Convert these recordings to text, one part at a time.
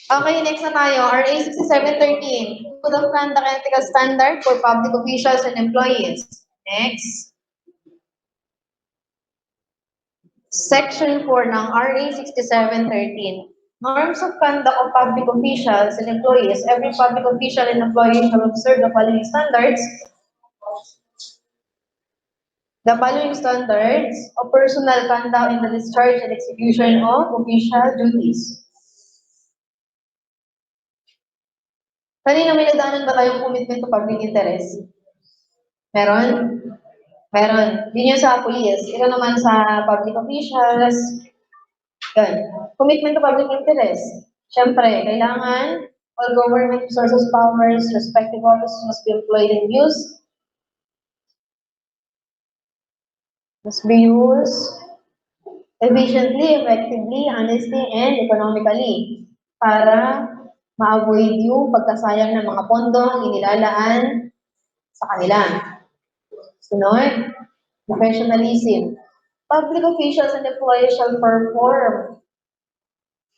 Okay, next na tayo. RA 6713, Code of Conduct and Ethical Standard for Public Officials and Employees. Next. Section 4 ng RA 6713. Norms of conduct of public officials and employees. Every public official and employee shall observe the following standards. The following standards of personal conduct in the discharge and execution of official duties. Kanina may nadaanan ba tayong commitment to public interest? Meron? Meron. Yun yung sa police. Ito naman sa public officials. Yun. Commitment to public interest. Siyempre, kailangan all government resources, powers, respective offices must be employed and must be used efficiently, effectively, honestly, and economically para ma-avoid yung pagkasayang ng mga pondo inilalaan sa kanila. Sunod, professionalism. Public officials and employees shall perform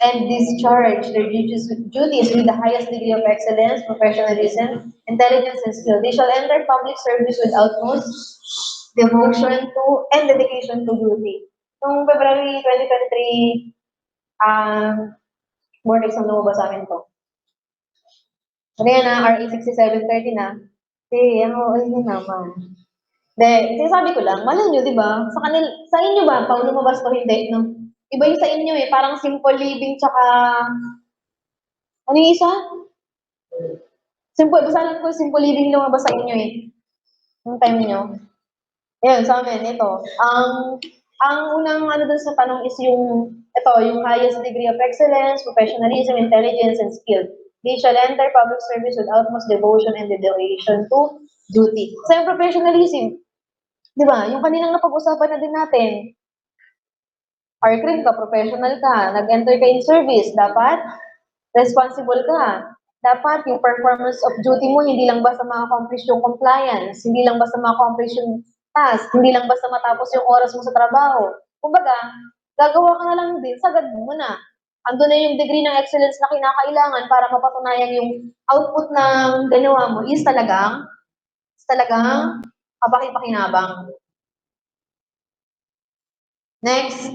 and discharge their duties with the highest degree of excellence, professionalism, intelligence, and skill. They shall enter public service with utmost devotion to and dedication to duty. Noong February 2023, board exam lumabas sa amin to. Ano yan na, RA 6730 na. Yun naman. Sinasabi ko lang, malay nyo, di ba? Sa inyo ba, pag lumabas to, hindi, no? Iba yung sa inyo eh, parang simple living, tsaka, ano yung isa? Basahan ko, simple living lumabas sa inyo eh. Yung time nyo. Ayun, sa amin, ito. Ang unang ano dun sa tanong is yung highest degree of excellence, professionalism, intelligence, and skill. They shall enter public service with utmost devotion and dedication to duty. So yung professionalism, di ba? Yung kaninang napag-usapan na din natin, R-Crim ka, professional ka, nag-enter ka in service, dapat responsible ka. Dapat yung performance of duty mo, hindi lang basta ma-accomplish yung compliance, hindi lang basta ma-accomplish yung task, hindi lang basta matapos yung oras mo sa trabaho. Kumbaga, gagawa ka na lang din, sagad mo na. Ando na yung degree ng excellence na kinakailangan para mapatunayan yung output ng ginawa mo is talagang kapaki-pakinabang. Next.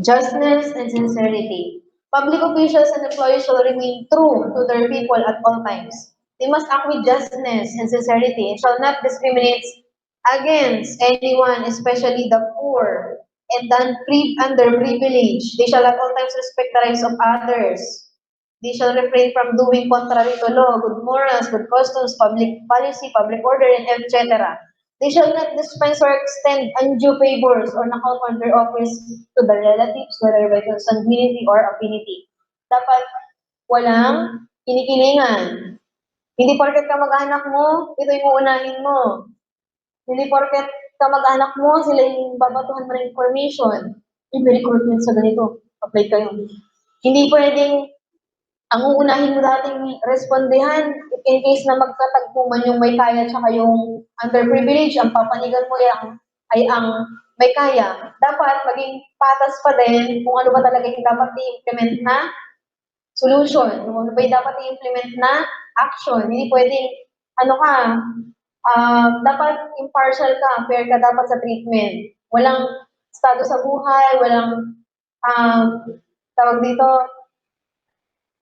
Justness and sincerity. Public officials and employees shall remain true to their people at all times. They must act with justness and sincerity and shall not discriminate against anyone, especially the poor and the underprivileged. They shall at all times respect the rights of others. They shall refrain from doing contrary to law, good morals, good customs, public policy, public order, and etc. They shall not dispense or extend undue favors or knock on their office to the relatives, whether by consanguinity or affinity. Dapat walang kinikilingan. Hindi porket kamag-anak mo, ito yung uunahin mo. Hindi porket kamag-anak mo, sila yung babatuhan mo ng information. May recruitment sa ganito. Apply kayo. Hindi pwedeng ang uunahin mo dating respondehan in case na magtatagpo man yung may kaya tsaka yung underprivileged, ang papanigan mo ay ang may kaya. Dapat maging patas pa din kung ano ba talaga yung dapat i-implement na solution, kung ano ba yung dapat i-implement na action. Hindi pwedeng, dapat impartial ka, fair ka dapat sa treatment. Walang estado sa buhay, walang, tawag dito,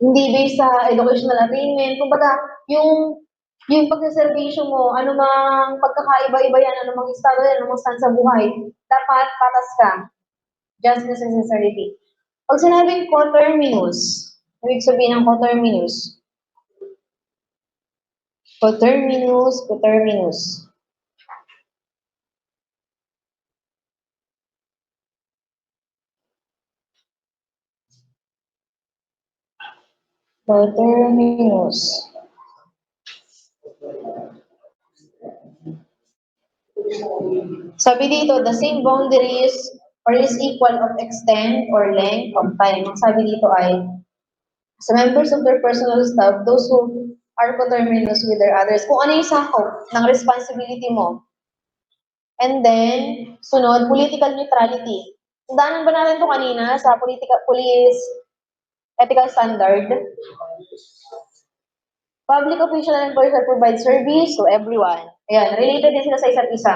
hindi based sa educational attainment. Kumbaga, yung pagsaservisyo mo, ano mang pagkakaiba-iba yan, ano mang estado yan, ano mang stand sa buhay, dapat patas ka. Justice and sincerity. Pag sinabing coterminous, ibig sabihin ng coterminous. Coterminous. Coterminous. Sabi dito, the same boundaries or is equal of extent or length of time. Ang sabi dito ay, sa members of their personal staff, those who are coterminous with their others, kung ano yung sakop ng responsibility mo. And then, sunod, political neutrality. Daanan ba natin to kanina sa police ethical standard? Public official and employees that provide service to everyone. Ayan, related din sila sa isa't isa.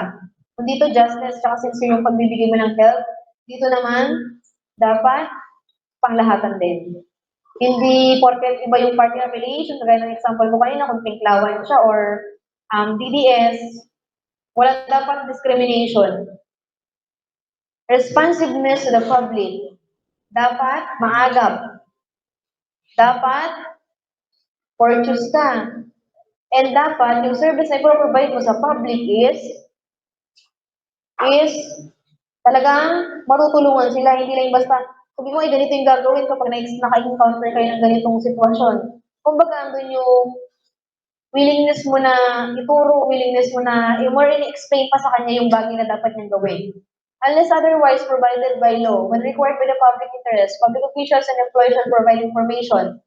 Kung dito justness tsaka sincere yung pagbibigay mo ng help, dito naman dapat panglahatan din. Hindi porket iba yung party affiliation, kagaya ng example ko kanina, kung Pinklawan siya or DDS, wala dapat discrimination. Responsiveness to the public. Dapat maagap. Dapat courteous ka. And dapat yung service na i-provide mo sa public is talagang matutulungan sila, hindi lang basta sabi mo, ganito yung gagawin kapag naka-encounter kayo ng ganitong sitwasyon. Kumbaga, andun yung willingness mo na ituro, willingness mo na more explain pa sa kanya yung bagay na dapat niyang gawin. Unless otherwise provided by law, when required by the public interest, public officials and employees shall provide information.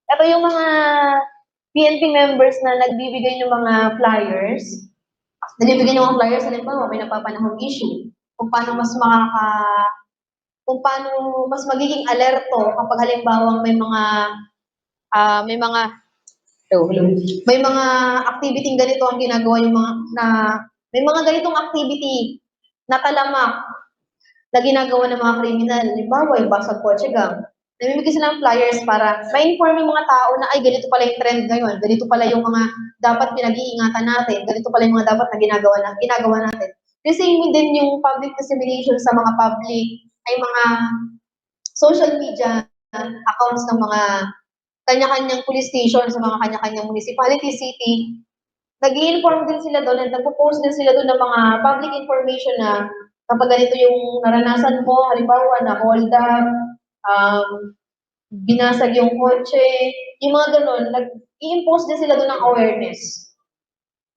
Ito yung mga PNP members na nagbibigay ng mga flyers. Nagbibigay ng mga flyers, halimbawa, may napapanahong issue. Kung paano mas magiging alerto kapag halimbawa may mga activity ganito ang ginagawa yung may mga ganitong activity na talamak na ginagawa ng mga kriminal. Halimbawa, yung basag kotse gang. Namimigay sila ng flyers para ma-inform yung mga tao na ay ganito pala yung trend ngayon, ganito pala yung mga dapat pinag-iingatan natin, ganito pala yung mga dapat na ginagawa natin. Kasi din yung public dissemination sa mga public ay mga social media accounts ng mga kanya-kanyang police station sa mga kanya-kanyang municipality, city, nag-i-inform din sila doon at nagpo-post din sila doon ng mga public information na kapag ganito yung naranasan mo, halimbawa na hold up, binasag yung kotse, yung mga ganun, nag-i-impose din sila doon ng awareness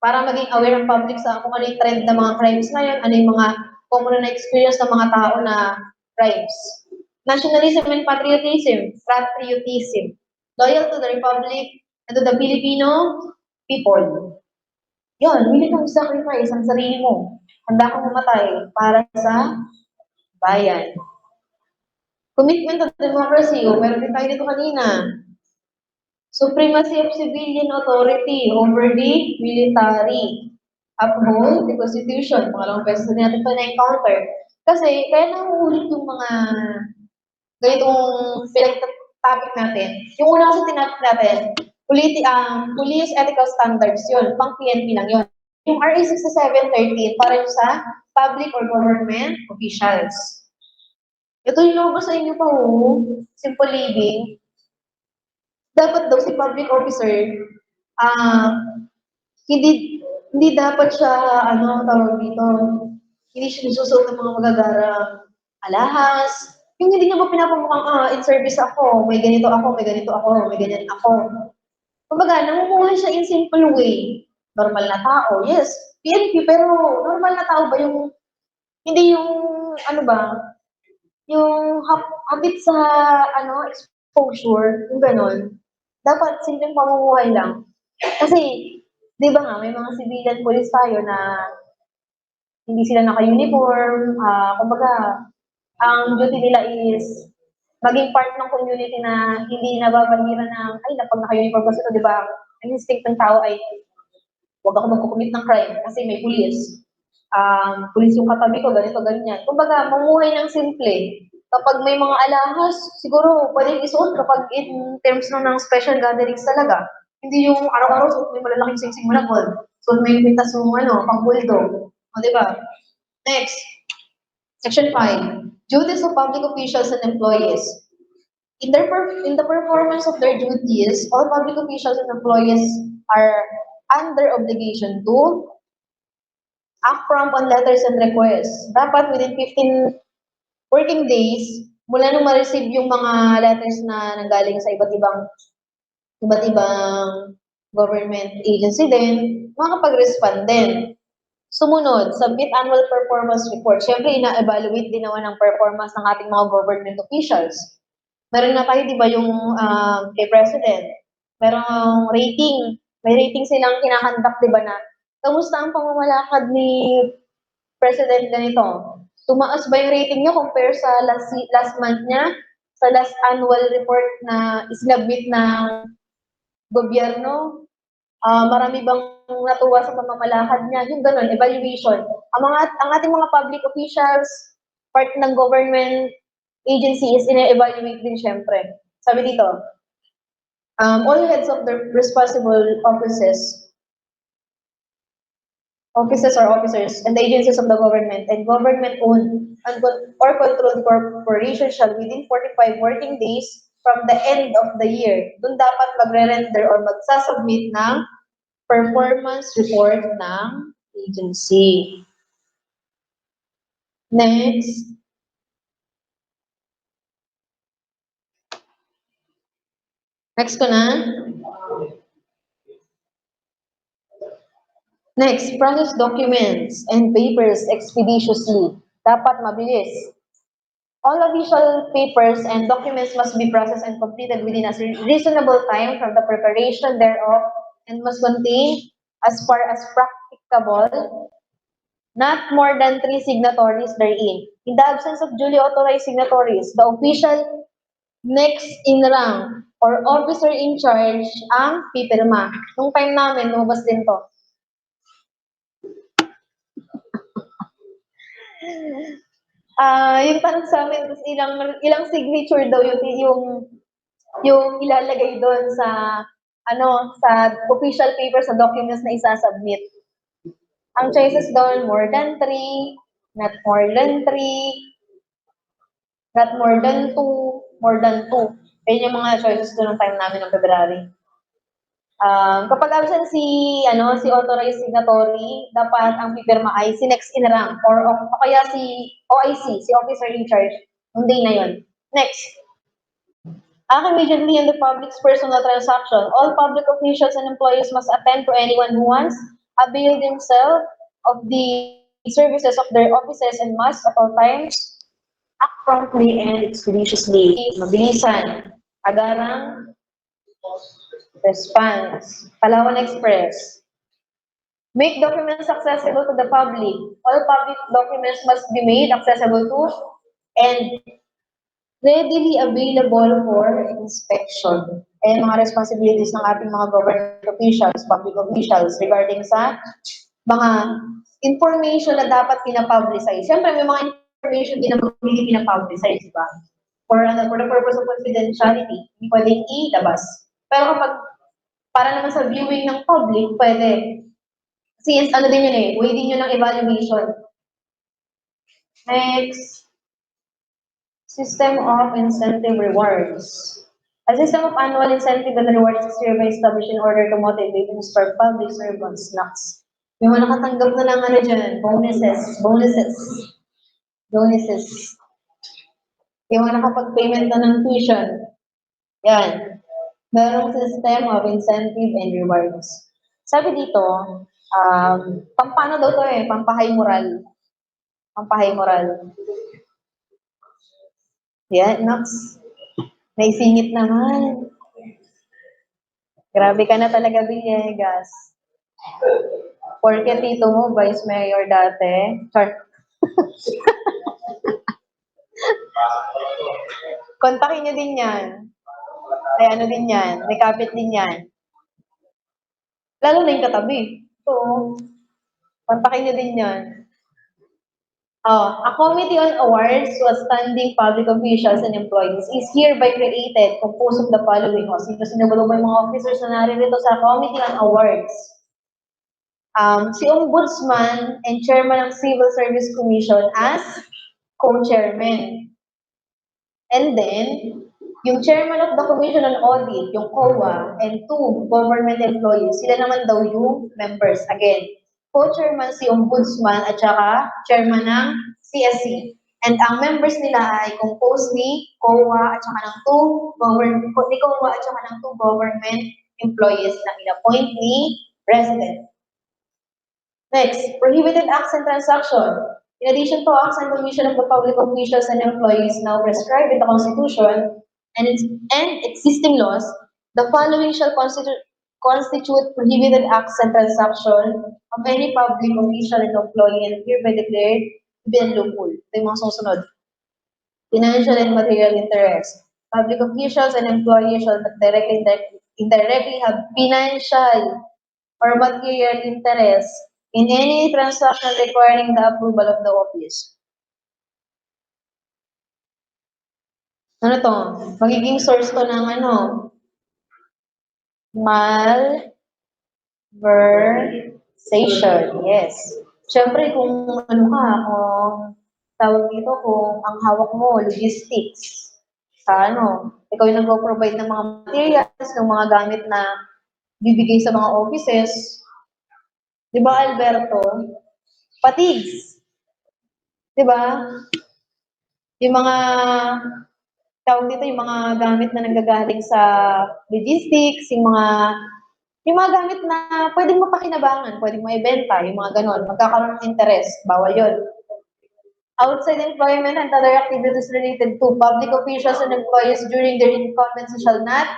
para maging aware ang public sa kung ano yung trend ng mga crimes ngayon, ano yung mga common na experience ng mga tao na crimes. Nationalism and patriotism, loyal to the Republic and to the Filipino people. Yun, willing kang sacrifice ang sarili mo. Handa kang mamatay para sa bayan. Commitment to democracy, meron din tayo dito kanina. Supremacy of civilian authority over the military. Uphold the Constitution. Pangalawang beses na natin ito na-encounter. Kasi, kaya nahuhulit yung mga ganitong pinag-topic natin. Yung una kasi tinapik natin, police ethical standards yun. Pang PNP lang yun. Yung RA 6713, para yung sa public or government officials. Ito yung lumabas sa inyo pa, simple living. Dapat daw si public officer, hindi dapat siya, tawag dito, hindi siya nagsusuot ng mga magagarang alahas. Yung hindi niya ba pinapamukhang, in service ako, may ganito ako, may ganito ako, may ganyan ako. Kumbaga, namumuhay siya in simple way. Normal na tao, yes. PNP, pero normal na tao ba yung, hindi yung, yung habit sa, exposure, yung ganon. Dapat simpleng pamumuhay lang. Kasi, di ba nga, may mga civilian police tayo na hindi sila naka-uniform, kumbaga, ang duty nila is maging part ng community na hindi nababanira ng, ay, pag naka-uniform kasi ito, di ba, ang instinct ng tao ay, huwag ako magkukumit ng crime kasi may police. Police yung katabi ko, ganito, ganyan. Kumbaga, mamuhay ng simple. Kapag may mga alahas, siguro pwedeng isuot kapag in terms ng special gatherings talaga. Hindi yung araw-araw suot may malalaking singsing mo na gold. So may pintas mo pang bulldog. O, di ba? Next, Section 5. Duties of public officials and employees. In the performance of their duties, all public officials and employees are under obligation to act prompt on letters and requests. Dapat within 15 working days, mula nung ma-receive yung mga letters na nanggaling sa iba't ibang government agency din, makakapag-respond din. Sumunod, submit annual performance report. Siyempre, ina-evaluate din naman ang performance ng ating mga government officials. Meron na tayo, di ba, yung kay President. Merong rating. May rating silang kinakandak, di ba, na kamusta ang pamamalakad ni President ganito? Tumaas ba yung rating niyo compare sa last month niya? Sa last annual report na isinabmit ng gobyerno? Marami bang natuwa sa pamamalakad niya? Yung ganun, evaluation. Ang ating mga public officials, part ng government agency is ine-evaluate din syempre. Sabi dito, all heads of the responsible offices or officers and the agencies of the government and government-owned or controlled corporations shall within 45 working days from the end of the year, dun dapat magre-render or magsasubmit ng performance report ng agency. Next. Next ko na. Next, process documents and papers expeditiously. Dapat mabilis. All official papers and documents must be processed and completed within a reasonable time from the preparation thereof and must contain, as far as practicable, not more than 3 signatories therein. In the absence of duly authorized signatories, the official next in rank or officer in charge ang pipirma. Nung time namin, lumabas din to. Yung tanong sa amin, tapos ilang signature daw yung ilalagay doon sa official paper sa documents na isasubmit. Ang choices doon, more than 3, not more than 3, not more than 2, more than 2. Yan yung mga choices doon ng time namin ng February. Kapag absent si authorized signatory, dapat ang pipirma ay si next in rank or kaya si OIC, si officer in charge, ng day na yon. Next. Act immediately in the public's personal transaction. All public officials and employees must attend to anyone who wants avail themselves of the services of their offices and must at all times act promptly and expeditiously. Mabilisan. Agarang response. Palawan Express. Make documents accessible to the public. All public documents must be made accessible to and readily available for inspection. And mga responsibilities ng ating mga government officials, public officials regarding sa mga information na dapat pinapublicize. Siyempre, may mga information din na hindi pinapublicize, di ba? For the purpose of confidentiality, hindi pwedeng ilabas. Pero kapag para naman sa viewing ng public, pwede. Kasi ano din yun way din yun ng evaluation. Next. System of incentive rewards. A system of annual incentive and rewards is hereby established in order to motivate and inspire public servants. Next. Yung mga nakatanggap na ng dyan, bonuses. Yung mga nakapag-payment na ng tuition. Yan. Merong system of incentive and rewards. Sabi dito, pampano daw to pampahay moral. Pampahay moral. Yan, Nox. Naisingit naman. Grabe ka na talaga, Villegas. Porke tito mo, vice mayor dati. Char. Kontakin nyo din yan. Ay ano din yan, may kapit din yan. Lalo na yung katabi. So, kontakin nyo din yan. A committee on awards to outstanding public officials and employees is hereby created composed of the following. Sino ba yung mga officers na naririto sa committee on awards? Si Ombudsman and Chairman ng Civil Service Commission as co-chairman. And then, yung Chairman of the Commission on Audit, yung COA, and 2 government employees, sila naman daw yung members. Again, co-chairman si Ombudsman at saka chairman ng CSC. And ang members nila ay composed ni COA at saka ng 2 government employees na in-appoint ni President. Next, prohibited acts and transaction. In addition to acts and commission of the public officials and employees now prescribed in the Constitution and existing laws, the following shall constitute prohibited acts and transaction of any public official and employee and hereby declared bin loophole. Ito yung mga susunod. Financial and material interest. Public officials and employees shall not indirectly have financial or material interest in any transaction requiring the approval of the office. Ano to? Magiging source to ng ano? Malversation. Yes. Siyempre, kung ano ka, kung tawag dito, kung ang hawak mo, logistics, sa ano, ikaw yung nag-provide ng mga materials, ng mga gamit na bibigay sa mga offices. Di ba, Alberto? Patigs. Di ba? Yung mga tawag dito yung mga gamit na nanggagaling sa logistics, yung mga gamit na pwedeng mapakinabangan, pwedeng maibenta, yung mga ganon, magkakaroon ng interest, bawal yun. Outside employment and other activities related to public officials and employees during their incumbency shall not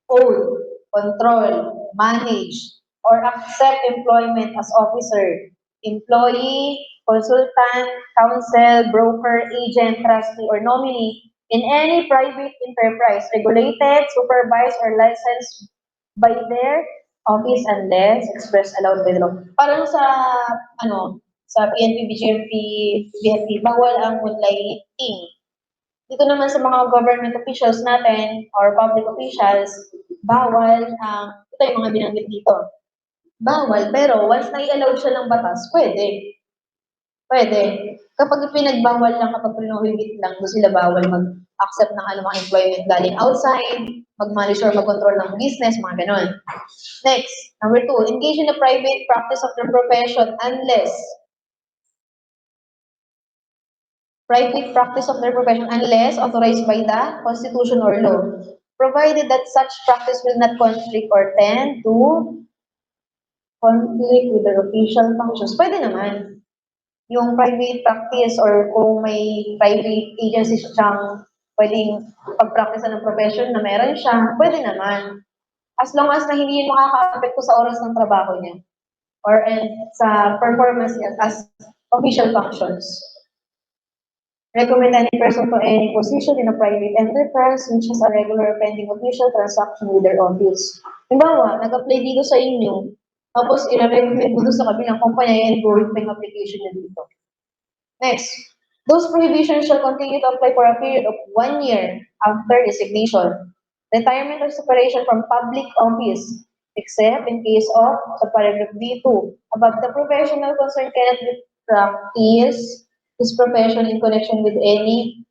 own, control, manage, or accept employment as officer, employee, consultant, counsel, broker, agent, trustee, or nominee in any private enterprise regulated, supervised, or licensed by their office unless express allowed by the law. Parang sa, ano, sa PNP, BGMP, BNP, bawal ang moonlighting. Dito naman sa mga government officials natin or public officials, bawal ang, ito yung mga binanggit dito. Bawal, pero once na-i-allow siya ng batas, pwede. Pwede. Kapag pinagbawal lang, kapag pinuhigit lang, doon sila bawal mag-accept ng anumang employment galing outside, mag-manage or mag-control ng business, mga ganon. Next, number 2, engage in the private practice of their profession unless authorized by the Constitution or law, provided that such practice will not conflict or tend to conflict with their official functions. Pwede naman. Yung private practice or kung may private agency siyang pwedeng pag-practice ng profession na meron siya, pwede naman. As long as na hindi yun makaka-apekto sa oras ng trabaho niya or sa performance niya as official functions. Recommend any person to any position in a private enterprise which has a regular pending official transaction with their office. Halimbawa, nag-apply dito sa inyo, tapos i-recommend mo sa kabilang kumpanya and going pa yung application na dito. Next, those prohibitions shall continue to apply for a period of 1 year after resignation, retirement or separation from public office, except in case of sa paragraph B2, above the professional concern cannot be practiced his profession in connection with any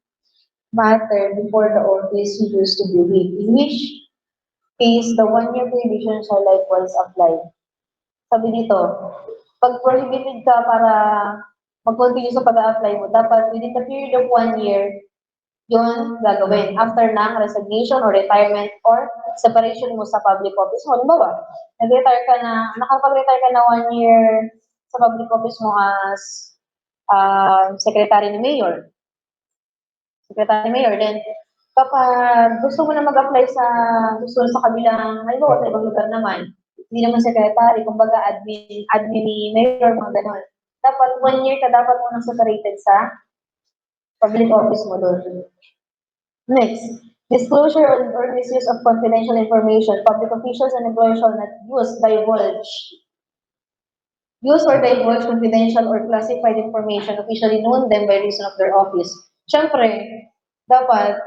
matter before the office he used to be with, in which case the 1 year prohibition shall likewise apply. Sabi dito, pag prohibited ka para mag-continue sa pag-a-apply mo, dapat within the period of 1 year, yun gagawin. After ng resignation or retirement or separation mo sa public office mo. Halimbawa, nakapag-retire ka na 1 year sa public office mo as secretary ni mayor. Then, kapag gusto mo na mag-apply gusto sa kabilang, halimbawa sa ibang lugar naman, hindi naman secretary, kumbaga admin ni mayor, mga ganon. Dapat 1 year ka dapat mo nang separated sa public office mo doon. Next, disclosure or misuse of confidential information. Public officials and employees shall not use or divulge confidential or classified information officially known them by reason of their office. Siyempre, dapat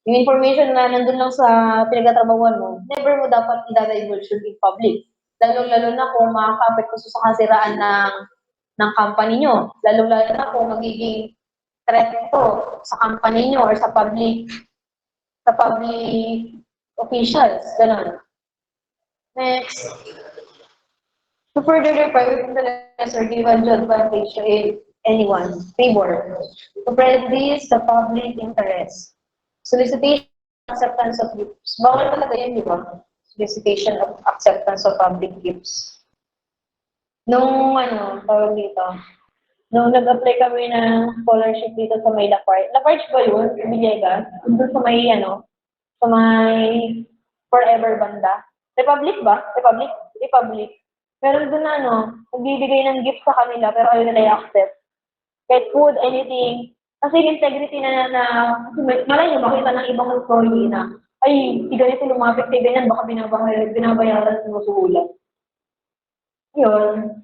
yung information na nandun lang sa pinagtatrabahuan mo, never mo dapat i-divulge in public. Lalo-lalo na kung makaka-apekto sa kasiraan ng company nyo. Lalo-lalo na kung magiging threat to sa company nyo or sa public officials. Ganun. Next, to further their private interests or give undue advantage to anyone, favor, to prejudice the public interest. Solicitation, acceptance of gifts. Bawal talaga yun, di ba? Solicitation of acceptance of public gifts. Nung tawag dito, nung nag-apply kami ng scholarship dito sa may Lafarge. Lafarge ba yun? Villegas? Doon sa may, sa may Forever banda. Republic ba? Republic. Pero doon nagbibigay ng gift sa kanila, pero ayaw nila i-accept. Kahit food, anything. Kasi yung integrity kasi malay nyo, makita ng ibang employee na, ay, si ganito lumapit kay ganyan, baka binabayaran sa musuhulan. Yun.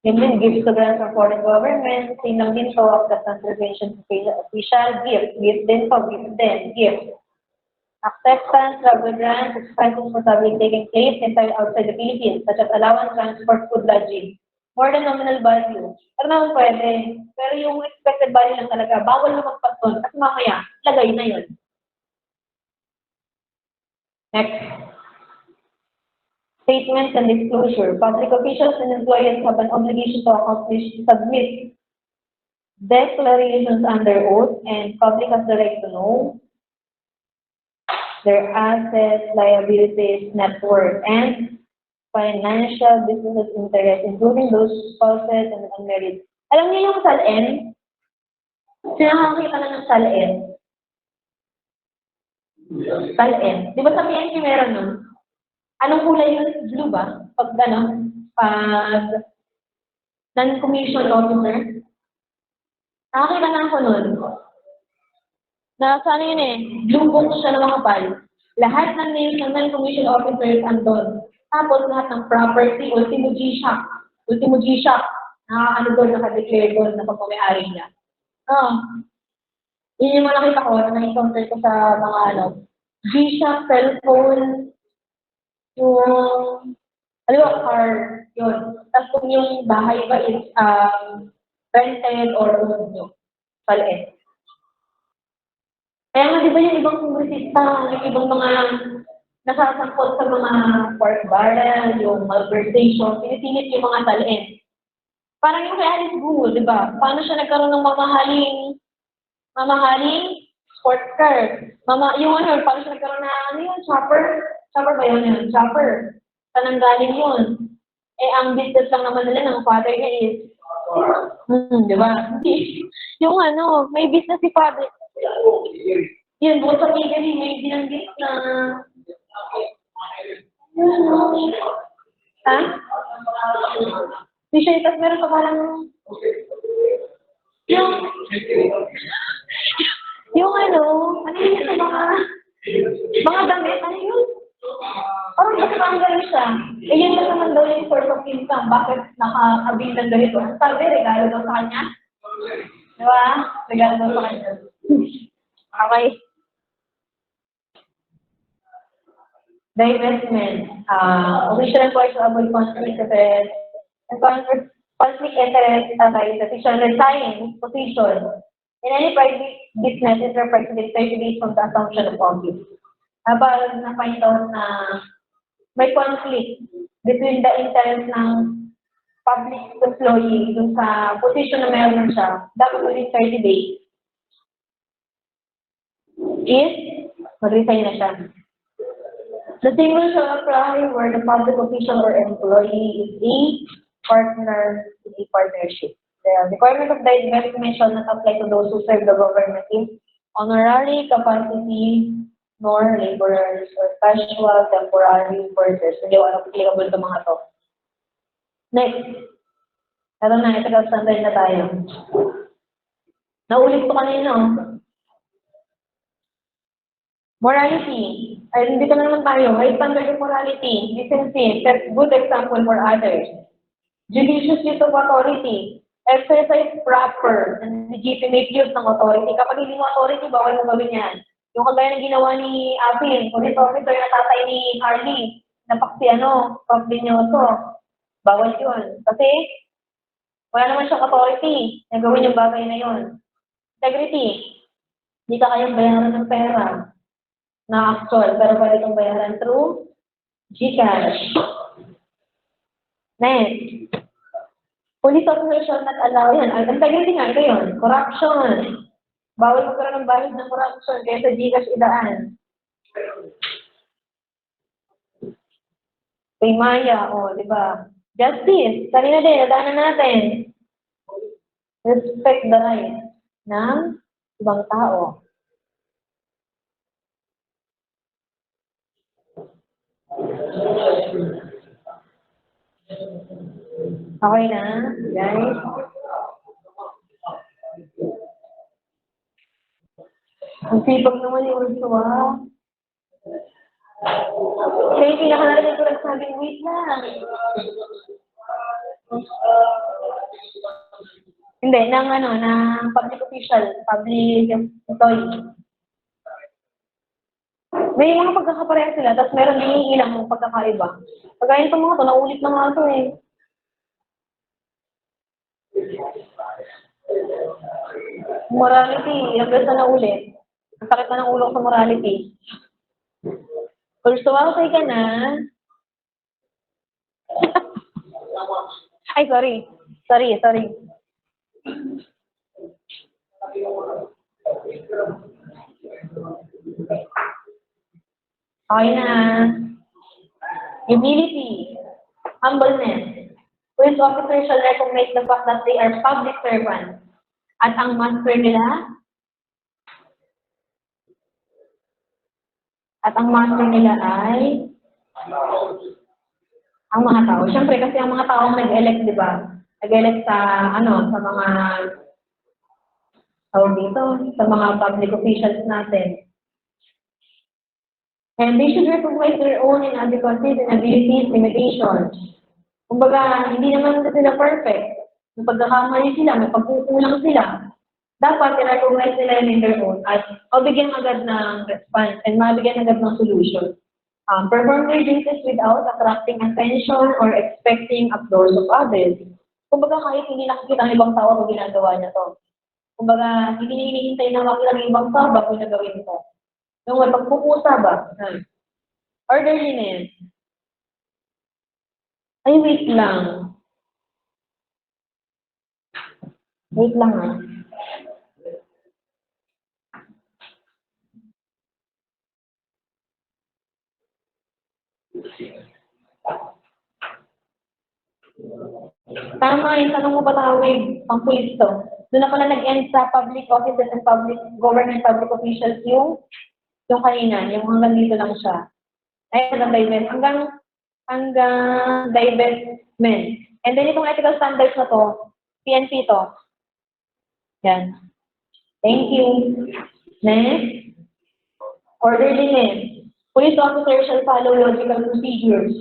Yun din, gifts to grants of foreign government, same lang din po of the conservation official, gift din po, gift. Acceptance, travel grants, expenses for travel taking place inside outside the Philippines, such as allowance, transport, food, lodging. More than nominal value. Pero naman pwede. Pero yung expected value lang talaga, bawal na magpagton kasi mamaya, lagay na yun. Next. Statements and disclosure. Public officials and employees have an obligation to submit declarations under oath, and public has the right to know their assets, liabilities, net worth, and financial business interests, including those spouses and unmarried. Alam niyo yung SALN? Sinakakita na ng SALN? SALN. Di ba sa PNP meron nun? Anong kulay yun? Blue ba? Pag non-commissioned officer? Nakakita na ako nun. Ano yun eh, blue book siya ng mga file. Lahat ng names ng non-commissioned officers andun. Tapos lahat ng property, ultimo G-Shock. Ano doon, nakadeclare doon na pagmamayari niya. Yun yung mga nakita ko, na na-encounter ko sa mga G-Shock, cellphone, yung, car, yun. Tapos kung yung bahay ba is rented or owned, palit. Kaya nga, di ba yung ibang kongresista, yung ibang mga nasasangkot sa mga pork barrel, yung malversation, pinipilit yung mga talin. Parang yung kay Alice Guo, di ba? Paano siya nagkaroon ng mamahaling sports car? Paano siya nagkaroon ng chopper? Chopper ba yun? Chopper. Saan galing yun? Eh, ang business lang naman nila ng father niya is, di ba? Yung may business si father. Yun, bukod sa piggery, may binanggit na... Ha? T-shirt, tapos meron pa parang... Yung ano yun sa mga damit, ano yun? Parang nakatanggal siya. Eh, yun lang naman daw yung source of income. Bakit nakakabing ng ganito? Ang sabi, regalo daw sa kanya. Diba? Regalo daw sa kanya. Okay. Divestment. Official employees to avoid conflict of interest by the official resign position in any private business is referred to the 30 days from the assumption of office. Habang na-find out na may conflict between the interest ng public employee dun sa position na meron siya, dapat within 30 days is mag-resign na siya. The same rule shall apply where the public official or employee is a partner in a partnership. The requirement of divestment shall not apply to those who serve the government in honorary capacity nor laborers or casual temporary workers. Hindi wala applicable sa mga to. Next. Ito na, ethical standard na tayo. Naulit ko kanina. Morality. Ay, hindi ka naman tayo. High standard of morality. Decency. Set good example for others. Judicious use of authority. Exercise proper and legitimate use ng authority. Kapag hindi mo authority, bawal mo gawin yan. Yung kagaya ng ginawa ni Apin, police officer na tatay ni Harley, napaksi pambinyoso. Bawal yun. Kasi, wala naman siyang authority na gawin yung bagay na yun. Integrity. Hindi ka kayang bayaran ng pera na actual, pero pwede kang bayaran through GCash. Next. Police officer shall not allow yan. Integrity nga, ito yun. Corruption. Bawal magkaroon ng bahid ng corruption kaya sa GCash idaan. Kay Maya, di ba? Justice. Kanina din, nadaanan natin. Respect the rights ng ibang tao. Okay na, guys? Ang sipag naman ni Urso, ah. Kaya yung pinakanarinig ko nagsabing, wait lang. Hindi, ng public official, public employee. May mga pagkakapareha sila, tapos meron din ilang pagkakaiba. Kagaya itong mga to, naulit na nga ito eh. Morality, ilang beses na naulit. Ang sakit na ng ulo sa morality. First of all, say ka na. Ay, sorry. Sorry. Okay na. Humility. Humbleness. Police officers shall recognize the fact that they are public servants. At ang master nila ay ang mga tao. Siyempre, kasi ang mga tao nag-elect, di ba? Nag-elect sa mga sa mga public officials natin. And they should recognize their own inadequacies and abilities, limitations. Kumbaga, hindi naman sila perfect. May pagkakamali sila, may pagkukulang sila. Dapat i-recognize nila in their own at mabigyan agad ng response and mabigyan agad ng solution. Perform their duties without attracting attention or expecting applause of others. Kumbaga, kahit hindi nakikita ng ibang tao kung ginagawa niya to. Kumbaga, hindi niya hinihintay na makita ng ibang tao bago niya gawin ito. Yung may pagpupusa ba? Orderliness. Ay, wait lang. Wait lang ah. Tama, yung tanong mo ba tawag ang pulis to? Doon na pala nag-end sa public offices and public government public officials yung kanina, yung hanggang dito lang siya. Ay, hanggang divestment. And then itong ethical standards na to, PNP to. Yan. Thank you. Next. Orderliness. Police officers shall follow logical procedures.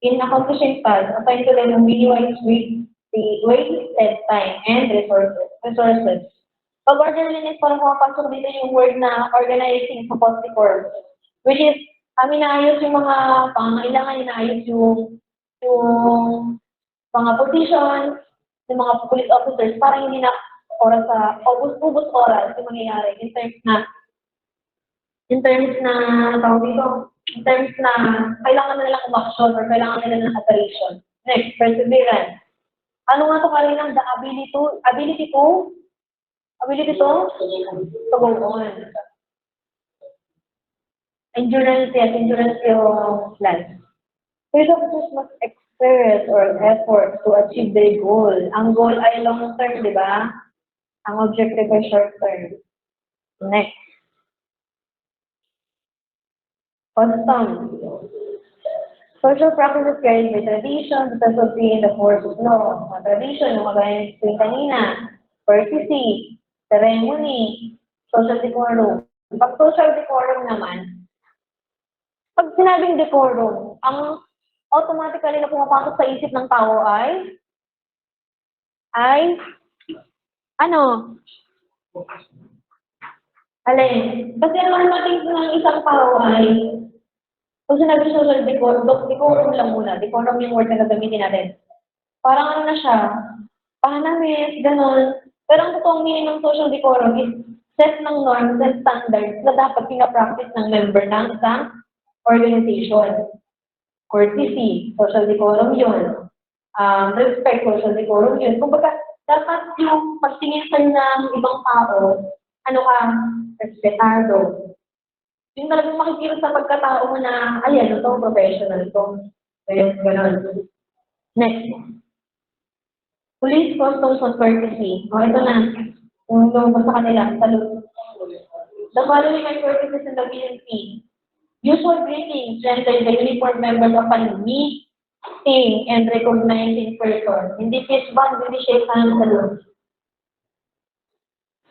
In accomplishing tasks, assigned to them minimize wasted time and resources. Pag orderliness, parang pumapasok dito yung word na organizing sa policy which is, inaayos yung mga pangangailangan, inaayos yung mga positions, yung mga police officers, parang hindi na oras sa, ubus oras yung mangyayari in terms na kailangan na nilang umaksyon or kailangan nila ng operation. Next, perseverance. Ano nga ito kalinang the ability to go on. Endurance yung plan. Police officers must exert or effort to achieve their goal. Ang goal ay long term, di ba? Ang objective ay short term. Next. Custom. Social practices carried by tradition, philosophy, and the force of law. Mga tradition, yung magaya ng kanina, courtesy, ceremony, social decorum. Pag social decorum naman, pag sinabing decorum, ang automatically na pumapasok sa isip ng tao ay alin? Kasi ang natin ng isang tao ay, kung sinabi social decorum lang muna, decorum yung word na gagamitin natin. Parang na siya, panamis, gano'n. Pero ang totoong meaning ng social decorum is set ng norms and standards na dapat pinapractice ng member ng isang organization. Courtesy, social decorum yun. Respect, social decorum yun. Kumbaga, dapat yung pagtingin sa ng ibang tao, respetado. Yung talagang makikita sa pagkatao mo na, professional to. Kaya, gano'n. Next. Police customs and courtesy. Ito na. Yung sa kanila. The following are courtesies in the PNP. Usual greetings rendered by uniformed members upon meeting and recognizing person. Hindi fist bump, hindi shake hands, salute.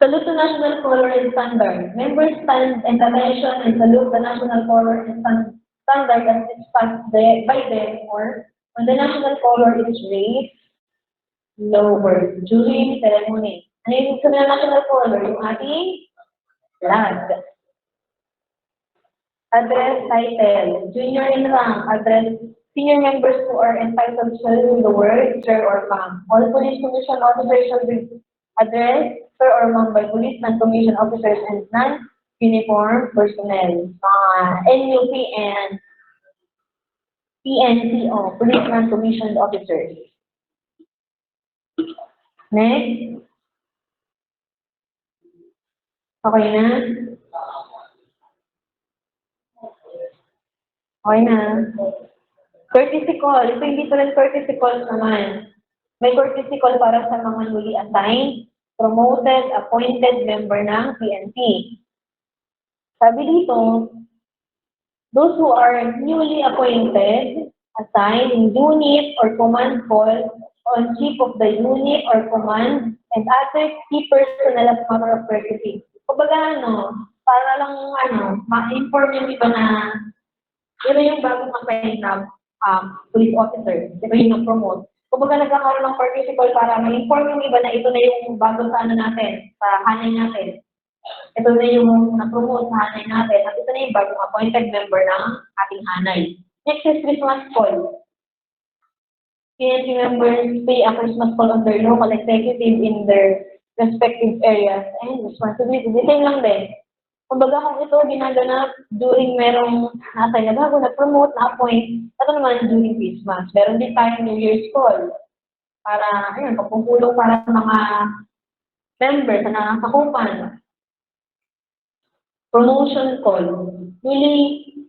Salute the national color and standard. Members stand in attention and salute the national color and standard as dispatched by them or when the national color is raised, lowered during ceremony. Ano yung gusto ng national color? Yung ating flag. Address title. Junior in rank. Address senior members who are entitled to the word sir or ma'am. All police commission officers shall be addressed sir or ma'am by policemen, commission officers, and non-uniform personnel. NUP and PNCO, policemen, commissioned officers. Next. Okay na? Okay na. Courtesy call. Ito yung different courtesy calls naman. May courtesy call para sa mga newly assigned, promoted, appointed member ng PNP. Sabi dito, those who are newly appointed, assigned in unit or command call on chief of the unit or command and other key personnel as matter of courtesy. Kumbaga para lang ma-inform yung iba na ito yung bagong assign na police officer. Ito yung na-promote. Kumbaga nagkakaroon ng courtesy call para ma-inform yung iba na ito na yung bagong sa natin, sa hanay natin. Ito na yung na-promote sa hanay natin at ito na yung bagong appointed member ng ating hanay. Next is Christmas call. PNP members pay a Christmas call on their local executive in their respective areas and responsibilities. Ito lang din. Kumbaga kung ito ginaganap during merong nasa na bago na-promote, na-appoint, ito naman during Christmas. Meron din tayong New Year's call para, pagpupulong para sa mga members na nakasakupan. Promotion call. Newly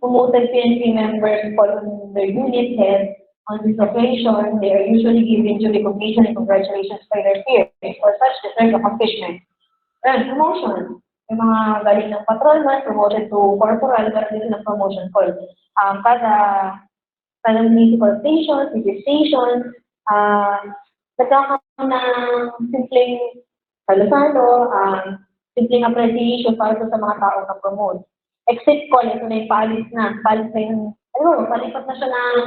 promoted PNP members call on their unit head. On this occasion, they are usually given due recognition and congratulations by their peers for such deserved accomplishment. Promotion. Yung mga galing ng patrolman, promoted to corporal, meron din ng promotion call. Kada municipal station, city station, nagkakaroon ng simpleng salusalo, simpleng appreciation para sa mga taong na-promote. Exit call, ito na yung paalis na yung, palipat na siya ng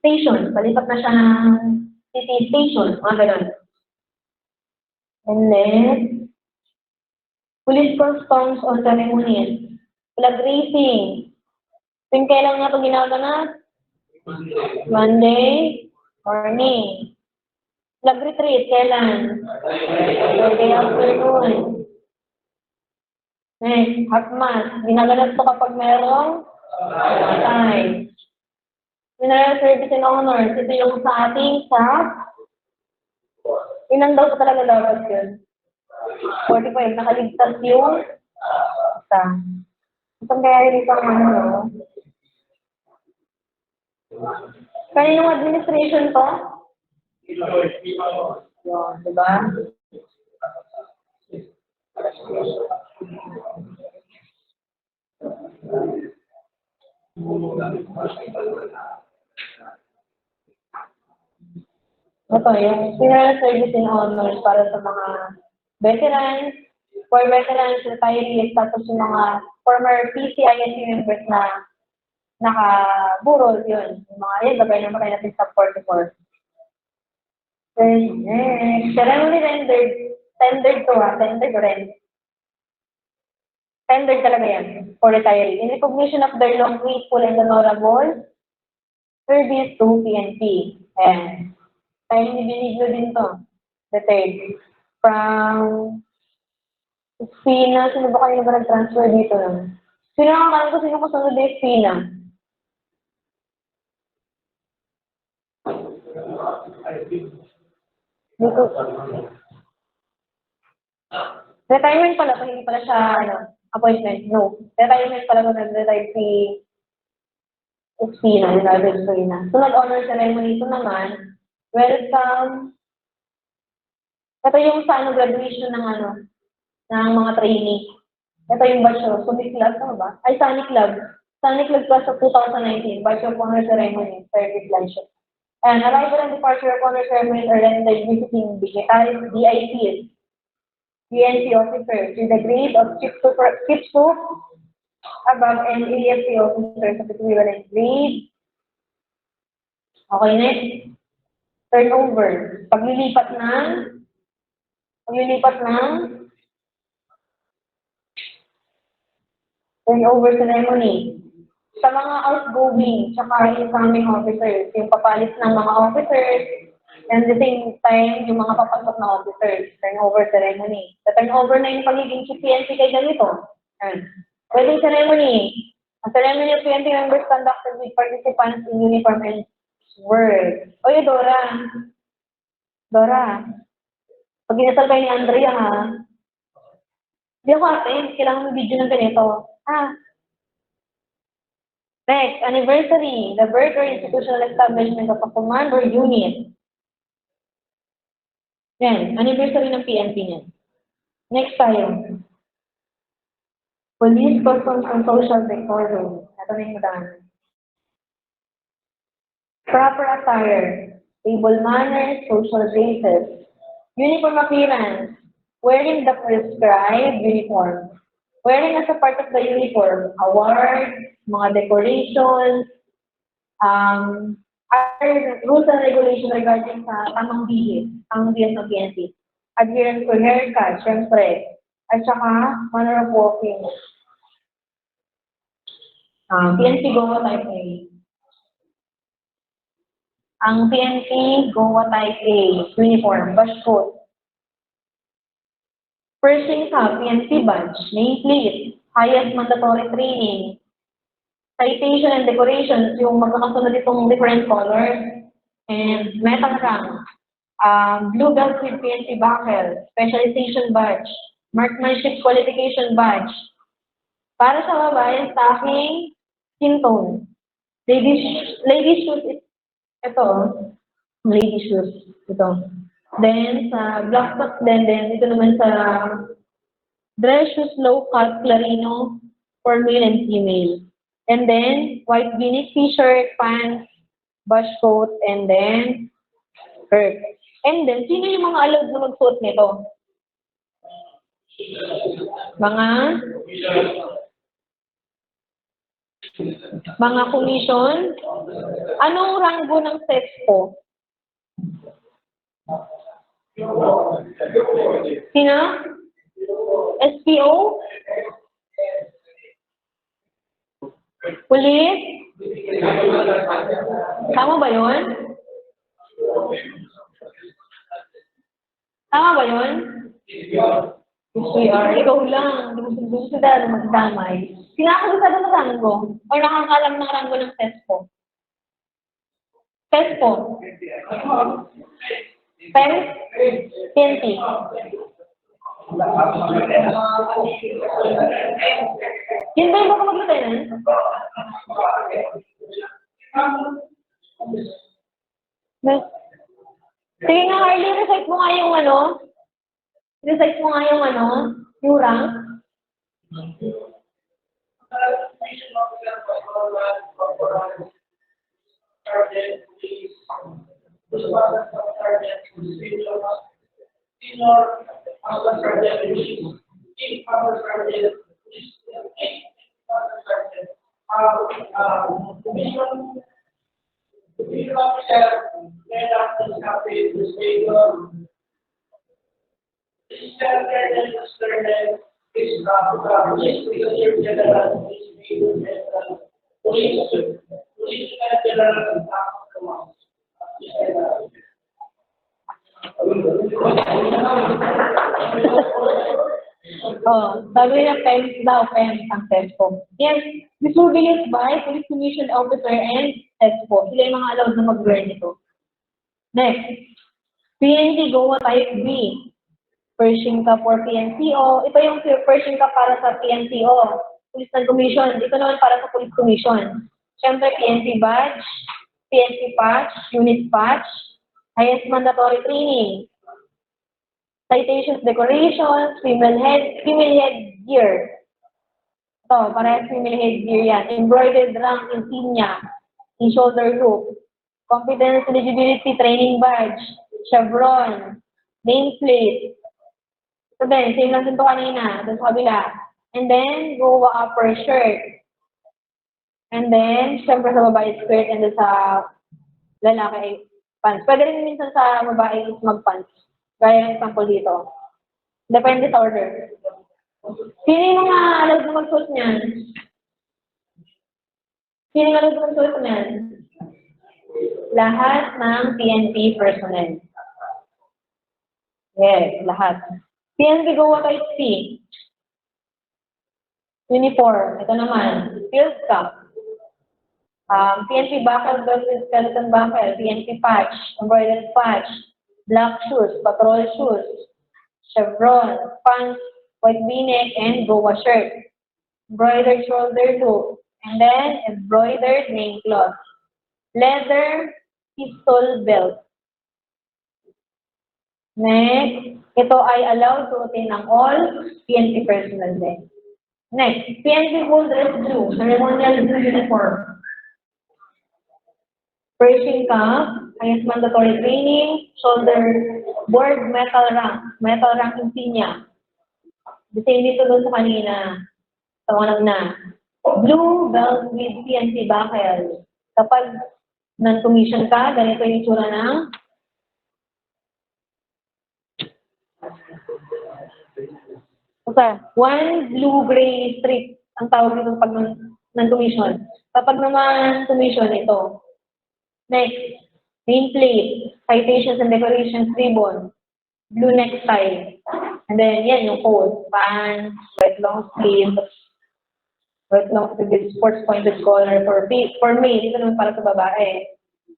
station, palipat na siya ng city station, mga ganun. And then, police customs or ceremonies. Flag raising. Kung kailan nga ito ginaganap? Monday morning. Flag retreat, kailan? Thursday afternoon. Next, half mass. Ginaganap ito kapag merong time. Mineral service and honors. Ito yung sa ating ilan daw pa talaga dapat yun? 45, nakaligtas yung isa. Itong kaya rin pang kaninong administration to? Yun, diba? Ito, yung funeral service and honors para sa mga veterans, for veterans, retirees, tapos yung mga former PCISC members na nakaburol yun. Yung mga yun, gabay naman natin sa 44. Ceremony rendered, tendered to tendered to rent. Tendered talaga yan for retiree. In recognition of their long, grateful, and honorable service to PNP. And tayo binigyo din to. The third. From Espina, sino ba kayo ba nag-transfer dito lang? Sino ang kanan ko, sino kasunod na Espina? Dito. Retirement pala, hindi pala siya, appointment. No. Retirement pala kung nag-retire si Espina, yung Espina. So, nag-honor ceremony ito naman. Welcome. Ito yung sa graduation ng ng mga trainee. Ito yung batch of Summit Club, tama ba? Ay, Sunny Club. Sunny Club class of 2019, batch of honor ceremony, service luncheon. And arrival and departure of honor ceremonies are rendered visiting dignitaries, DIPs. PNP officers with the grade of chief to above and AFP officers of equivalent grade. Okay, next. Turnover. Paglilipat ng turnover ceremony. Sa mga outgoing, tsaka incoming officers, yung papalit ng mga officers, and the same time, yung mga papasok na officers, turnover ceremony. Sa turnover na yung pagiging chief PNP kay ganito. Wedding ceremony. A ceremony of PNP members conducted with participants in uniform and sword. Oye, Dora. Dora. Pag inasal kayo ni Andrea, ha? Hindi ako attend. Kailangan mo video ng ganito. Next, anniversary. The birth or institutional establishment of a command or unit. Yan, anniversary ng PNP niyan. Next tayo. Police customs and social decorum. Ito na yung daan. Proper attire. Table manners, social graces. Uniform appearance. Wearing the prescribed uniform. Wearing as a part of the uniform, awards, mga decorations, other rules and regulations regarding sa tamang bihis ng PNP. Adherence to haircut, syempre, at saka manner of walking. PNP GOA Type A. Ang PNP GOA Type A, uniform, badge coat. First thing sa PNP badge, nameplate, highest mandatory training, citation and decorations, yung magkakasunod itong different colors, and metal rank, blue belt with PNP buckle, specialization badge, marksmanship qualification badge. Para sa babae, stocking, skin tone. Ladies shoes, ito, ladies shoes, ito. Then, sa black socks then ito naman sa dress shoes, low cut, clarino, for male and female. And then, white v-neck t-shirt, pants, bush coat, and then, skirt. And then, sino yung mga allowed na magsuot nito? Mga commission? Anong ranggo ng SEXPO? Sino? SPO? Police? Tama ba yun? Tama ba yun? CR. Ikaw lang. Gusto na magdamay. Sinakalisado ng ranggo? O nakakalam ng ranggo ng SESPO? SESPO? PNP? Yun ba yung baka mag-lieutenant? Sige nga, Harley, recite mo nga yung yung rank. Sabi niya PEMS daw, PEMS ang SESPO. Yes, disobedient by Police Commission Officer and SESPO. Sila yung mga allowed na mag-wear nito. Next, PNP GOA Type B. Pershing Cup for PNCO. Ito yung Pershing Cup para sa PNCO. Police Commission. Ito naman para sa Police Commission. Siyempre, PNP badge, PNP patch, unit patch, highest mandatory training, citations, decorations, female headgear. Ito, parehas female headgear yan. Embroidered rank insignia in shoulder loop. Competence eligibility training badge, chevron, nameplate, So then, same lang din to kanina, dun sa kabila. And then, go upper shirt. And then, syempre sa babae skirt and then sa lalaki ay pants. Pwede rin minsan sa babae is mag-pants. Gaya ng sample dito. Depende sa order. Sino yung mga allowed na mag-suit niyan? Sino yung allowed na mag-suit niyan? Lahat ng PNP personnel. Yes, lahat. PNP Goa type C. Uniform. Ito naman. Field cap. PNP buckle versus skeleton buckle. PNP patch. Embroidered patch. Black shoes. Patrol shoes. Chevron. Pants. White v-neck and Goa shirt. Embroidered shoulder loop. And then embroidered name cloth. Leather pistol belt. Next, ito ay allowed suotin ng all PNP personnel din. Next, PNP full dress blue, ceremonial blue uniform. Pershing cap, highest mandatory training, shoulder board metal rank insignia. The same dito doon sa kanina. Tawanan na. Blue belt with PNP buckle. Kapag non-commission ka, ganito yung itsura ng one blue-gray strip ang tawag dito pag non-commission. Kapag naman commission, ito. Next, nameplate, citations and decorations ribbon, blue necktie. And then, yan yung coat, pants, white long sleeve, sports pointed collar for male, dito naman para sa babae.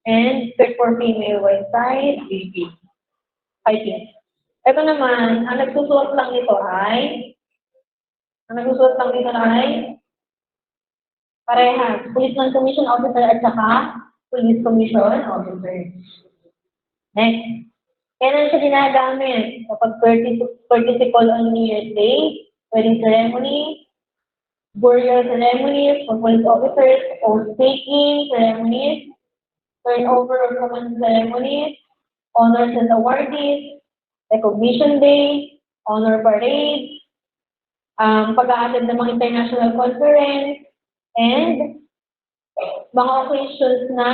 And skirt for female, white tie, high pink. Ito naman, ang nagsusuot lang dito ay parehas, police non-commission officer at saka police commission officer. Next, kailan siya ginagamit? Kapag courtesy call on New Year's Day, wedding ceremony, burial ceremonies for police officers, oath taking ceremonies, turnover of command ceremonies, honors and awardees, recognition day, honor parade, pag-a-attend ng mga international conference, and mga occasions na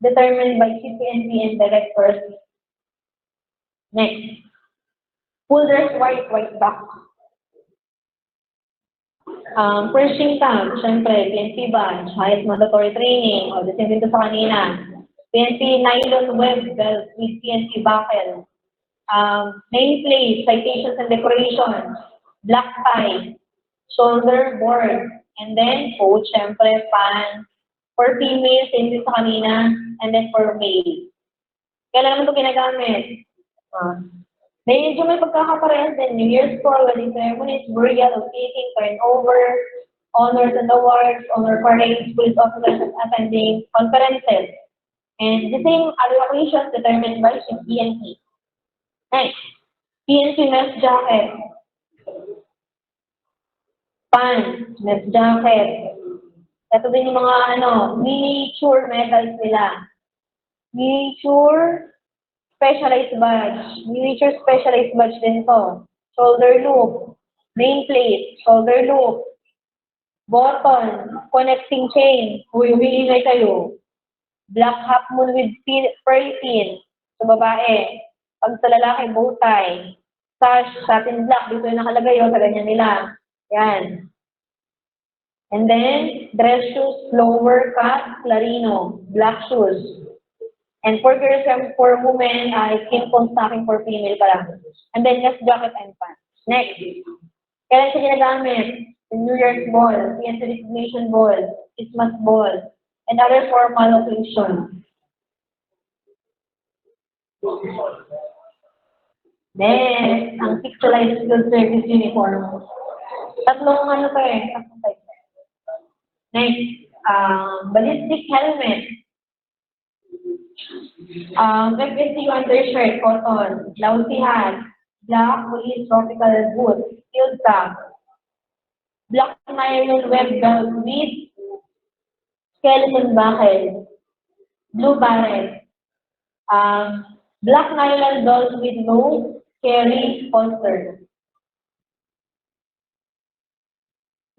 determined by CPNP and directors. Next, full dress white back. Pershing camp, syempre, PNP badge, highest mandatory training, o the same dito sa kanina. PNP nylon web belt with PNP buckle. Nameplate, citations and decorations, black tie, shoulder board, and then coat, syempre, pants. For female, same din sa kanina, and then for male. Kailan naman ito ginagamit? Medyo may pagkakaparehas din. New Year's call, wedding ceremonies, burial, taking, turnover, honors and awards, honor parades, police officers attending conferences. And the same allocations determined by PNP. Next, PNP mess jacket. Pants, mess jacket. Ito din yung mga miniature medals nila. Miniature specialized badge din to. Shoulder loop, nameplate, shoulder loop, button, connecting chain, humiingay kayo. Black half moon with pearl pin sa babae. Pag sa lalaki, bow tie. Sash, satin black, dito yung nakalagay yun, sa ganyan nila. Yan. And then, dress shoes, lower cut, clarino, black shoes. And for girls and for women, skin tone stocking for female pa lang. And then, yes, jacket and pants. Next. Kailan siya ginagamit? New Year's ball, PNP resignation ball, Christmas ball, and other formal occasions. Next, ang pixelized field service uniform. Tatlong type. Next, ballistic helmet. FSU undershirt, cotton, blousey hat, black police tropical boot, field cap, black nylon web belt with skeleton buckle, blue barrel, black nylon belt with no carry holster.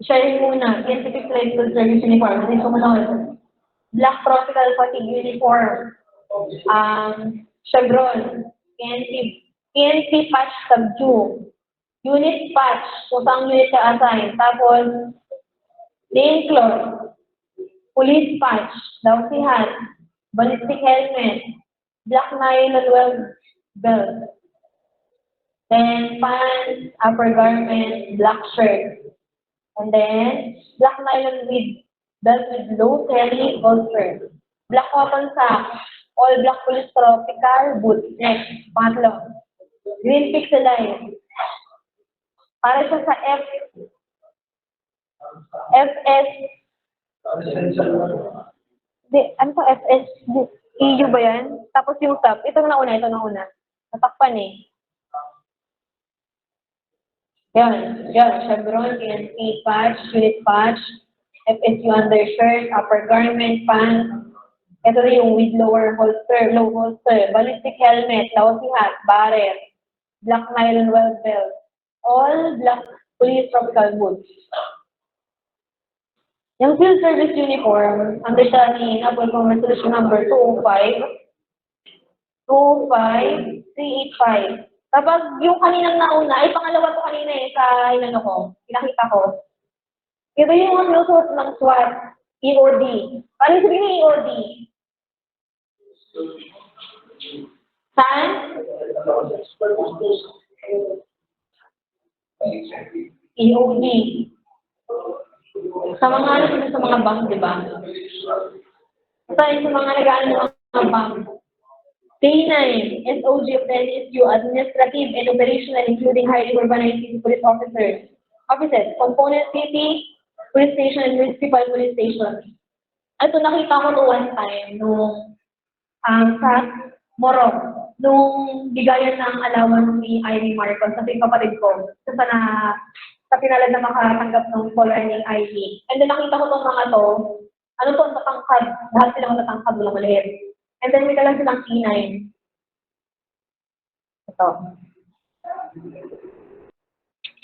Sharing muna, PNP Flexible Service Uniform, kasi sumunod. Black Tropical Fatigue Uniform, Chevron, PNP Patch Subdue, Unit Patch, kung saan unit ka assign. Tapos, name cloth, police patch, dousy hat, ballistic helmet, black nylon weld belt, then pants, upper garment, black shirt, and then black nylon with belt with low telly holster, black cotton sack, all black police tropical boots. Next, pangatlo, green pixelite. Para siya sa FS, di, ano pa FS, EU ba yan? Tapos yung top, ito na una, natakpan eh. Yan, Chevron, PNP patch, unit patch, FSU undershirt, upper garment, pants. Ito na yung with low holster, ballistic helmet, lousy hat, barret, black nylon weld belt, all black police tropical boots. Yung field service uniform, under siya ni Apple Resolution number 2525385. Kapag yung kaninang nauna, ay pangalawa to kanina eh, sa pinakita ko. Ito yung sinusuot ng SWAT, EOD. Paano sabihin ng EOD? Saan? EOD. Sa mga bank, di ba? Sa mga nag-ano ng mga bank. K9, SOG of the NSU, administrative and operational, including highly urbanized city police officers, component city, police station, and municipal police station. Ito nakita ko to one time nung sa Morong, nung bigayan ng allowance ni Ivy Marcos sa kapatid ko, sa pinalad na makatanggap ng color ng Ivy. And then nakita ko tong mga to, matangkad, lahat silang matangkad, walang maliit. And then may lang silang K9. Ito.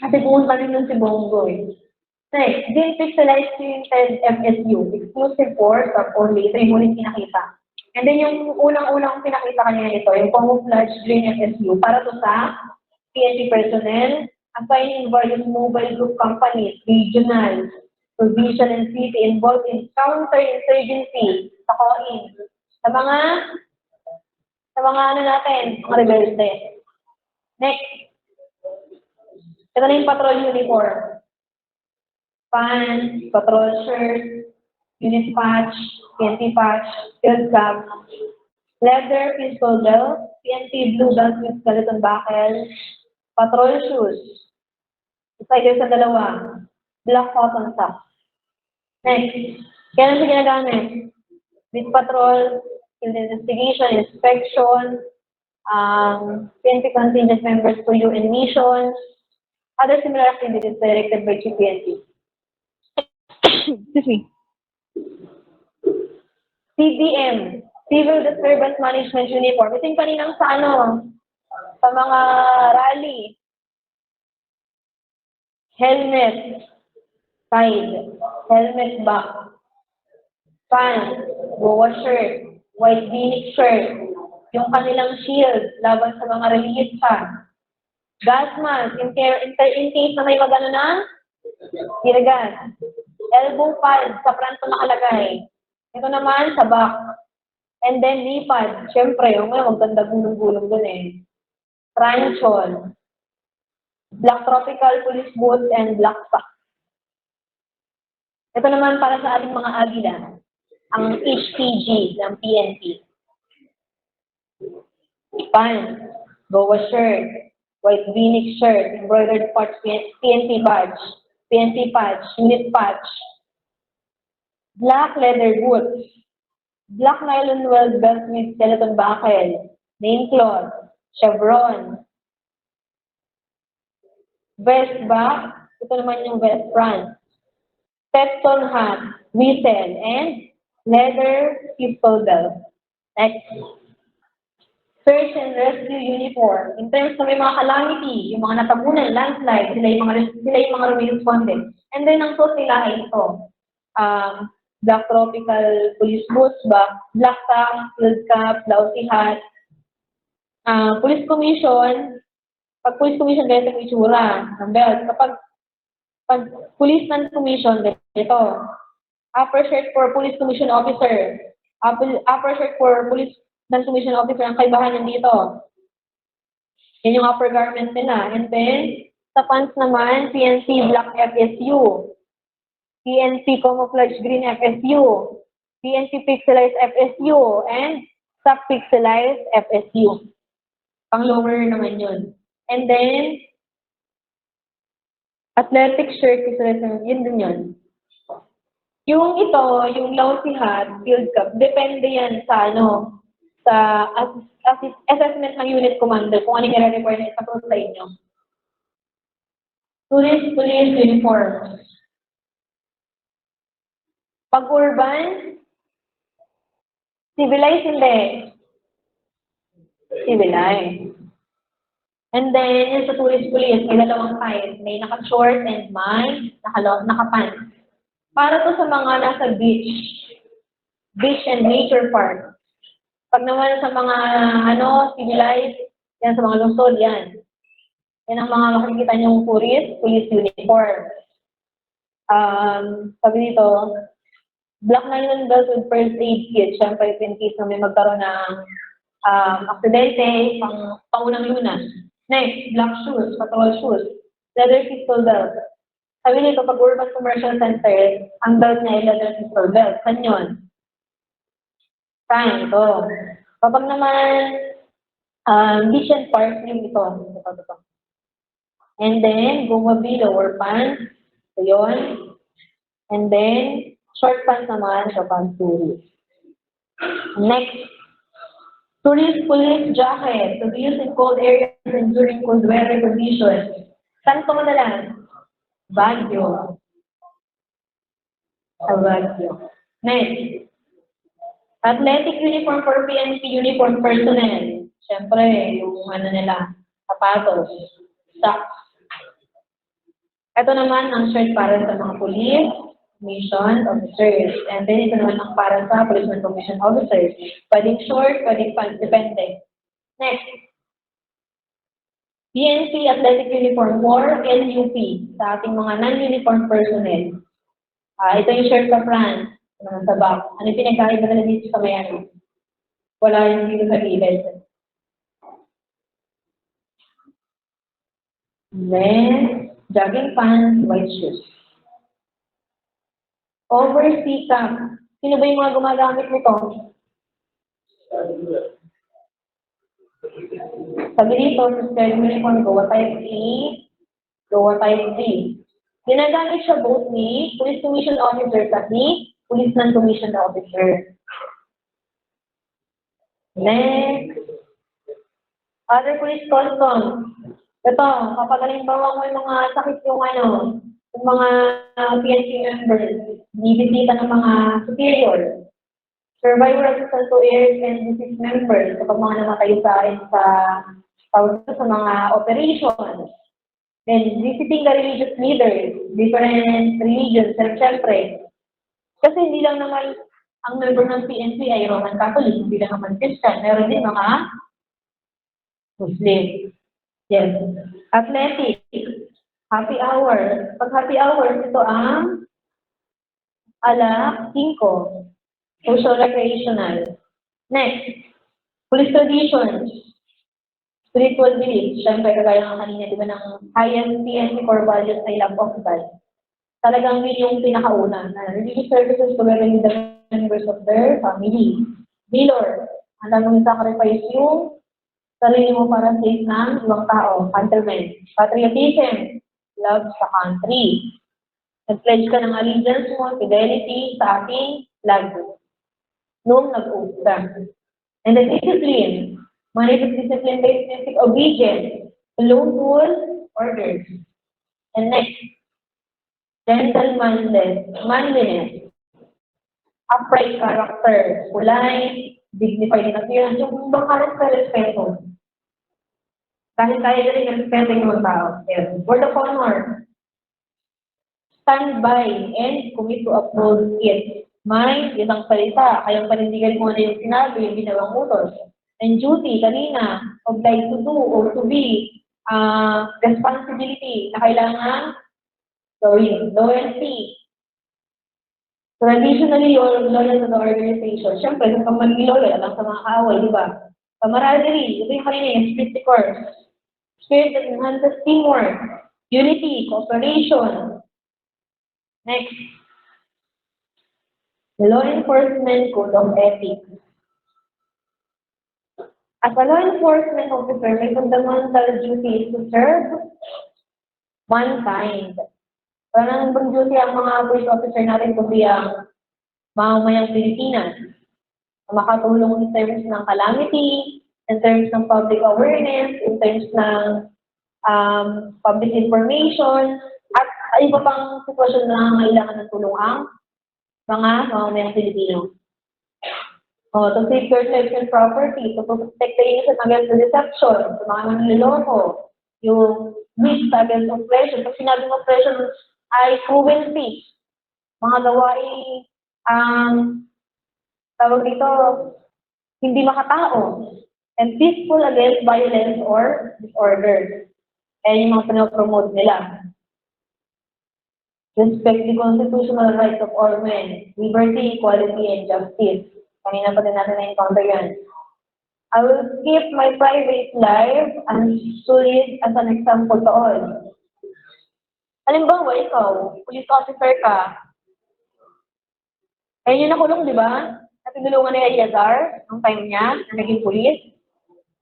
Kasi pumunta rin nun si Bongo eh. Next, Green Pixelized Printed FSU, exclusive force or only. Ito yung huling pinakita. And then yung unang-unang pinakita kanina ito, yung camouflage green FSU, para to sa PNP personnel, assigning various mobile group companies, regional, provincial and city involved in counter-insurgency sa COIN. Sa mga mga rebelde. Next. Ito na yung patrol uniform. Pants, patrol shirt, unit patch, PNP patch, field cap, leather pistol belt, PNP blue belt with skeleton buckle, patrol shoes. Isa sa dalawa. Black cotton socks. Next. Kailan siya ginagamit? With patrol, field investigation, inspection, PNP contingent members for UN missions, other similar activities directed by PNP. Excuse me. CDM, Civil Disturbance Management Uniform. Ito yung kaninang sa sa mga rally. Helmet, side, helmet back, pants, boa shirt, white v-neck shirt, yung kanilang shield laban sa mga reliyista, gas mask, in case na may magano na, tiragas, elbow pad, sa pranto nakalagay, ito naman sa back, and then knee pad, syempre, yung maganda gulong-gulong dun eh, tranchon, black tropical police boots, and black socks. Ito naman para sa ating mga agila, ang HPG ng PNP. Pants, boa shirt, white v-neck shirt, embroidered parts, PNP badge, PNP patch, unit patch, black leather boots, black nylon weld belt with skeleton buckle, name cloth, chevron, vest back, ito naman yung vest front, Stetson hat, whistle, and leather pistol belt. Next. search and rescue uniform. In terms na may mga calamity, yung mga natabunan, landslide, sila yung mga respondent. And then, ang suot nila ay ito. Black tropical police boots, black top, field cap, blousy hat. Police commission, pag police commission, ganito yung itsura ng belt. Pag police non-commission, ganito. Upper shirt for police commission officer. Upper shirt for police non-commission officer, ang kaibahan nandito. Yan yung upper garment nila. And then, sa pants naman, PNC black FSU. PNC camouflage green FSU. PNC pixelized FSU. And stock pixelized FSU. Pang lower naman yun. And then, athletic shirt, yun din yun. Yung ito, yung lousy hat, field cap, depende yan sa sa assessment ng unit commander, kung ano yung require na ipatulong sa inyo. Tourist police uniform. Pag urban, civilized hindi. Civilized. And then, yung sa tourist police, may dalawang type. May naka-short and may naka-pants. Para to sa mga nasa beach and nature park. Pag naman sa mga, civilized, yan sa mga lungsod, yan. Yan ang mga makikita niyong police uniform. Sabi dito, black nylon belt with first aid kit. Siyempre, in case na may magkaroon ng aksidente, pangunang lunas. Next, black shoes, patrol shoes. Leather pistol belt. Sabi nito, pag urban commercial center, ang belt niya ay leather pistol belt. Saan yun? Saan? Ito. Kapag naman, beach and park, yung ito. And then, gumabi, lower pants. So, yun. And then, short pants naman, sa pants tourist. Next, tourist police jacket to be used in cold areas and during cold weather conditions. Saan ito madalas? Baguio. Sa Baguio. Next, athletic uniform for PNP uniform personnel. Siyempre, yung nila, sapatos, socks. Ito naman ang shirt para sa mga police, commission officers. And then ito naman ang para sa policeman commission officers. Pwedeng short, pwedeng pants, depende. Next, PNP athletic uniform for NUP sa ating mga non-uniform personnel. Ito yung shirt sa front, sa back. Ano yung pinagkaiba na dito sa may Wala yung dito sa gilid. Then, jogging pants, white shoes. Oversea cap. Sino ba yung mga gumagamit nito? Sabi dito, sa uniform, GOA type A, GOA type D. Ginagamit siya both ni police commission officer at ni police non-commissioned officer. Next, other police customs. Ito, kapag halimbawa mo yung mga sakit yung yung mga PNC members, binibisita ng mga superior, survivor assistance to heirs and deceased members, kapag mga namatay sa mga operations. Then, visiting the religious leaders, different religions, siyempre. Kasi hindi lang naman ang member ng PNP ay Roman Catholic, hindi lang naman Christian, meron din mga Muslim. Yes. Athletic. Happy hour. Pag happy hour, ito ang alas 5. Social recreational. Next. Police traditions. Spiritual beliefs. Siyempre, kagaya ng kanina, di ba, ng highest PNP core values ay love of God. Talagang yun yung pinakauna. Religious services together with the members of their family. Valor. Ang daming sacrifice yung sarili mo para safe ng ibang tao, countrymen. Patriotism, love sa country. Nag-pledge ka ng allegiance mo, fidelity sa ating flag. Noong nag-oath ka. And then discipline, manifest discipline-based basic obedience to lone rule orders. And next, gentlemanliness, manliness, upright character, polite, dignified in appearance, yung baka respeto. Kahit kaya na rin respeto yung mga tao. Yes. Word of honor. Stand by and commit to uphold it. Mind, isang salita. Kayang panindigan mo na yung sinabi, yung ginawang utos. And duty, kanina, obliged to do or to be. Responsibility na kailangan gawin. Loyalty. Traditionally, loyal to the organization. Siyempre, kung ka maging loyal, alam sa mga kaaway, di ba? Camaraderie, ito yung kanina yung spirit de corps. Spirit that enhances teamwork, unity, cooperation. Next, the law enforcement code of ethics. As a law enforcement officer, my fundamental duty is to serve mankind. Parang bang duty ang mga police officer natin kundi ang mamamayang Pilipinas na makatulong in terms ng calamity, in terms ng public awareness, in terms ng public information, at iba pang sitwasyon na kailangan ng tulong ang mga mamamayang Pilipino. To safeguard lives and property, to protect the innocent against the deception, sa mga manliloko, yung risk against oppression. Pag sinabing oppression ay cruelty, mga gawain, tawag dito, hindi makatao, and peaceful against violence or disorder. Yung mga pinopromote nila. Respect the constitutional rights of all men, liberty, equality, and justice. Kanina pa din natin na-encounter yan. I will keep my private life and solid as an example to all. Halimbawa, ikaw, police officer ka. Ayun yung nakulong, di ba? At tinulungan ni Eliazar, nung time niya, na naging police.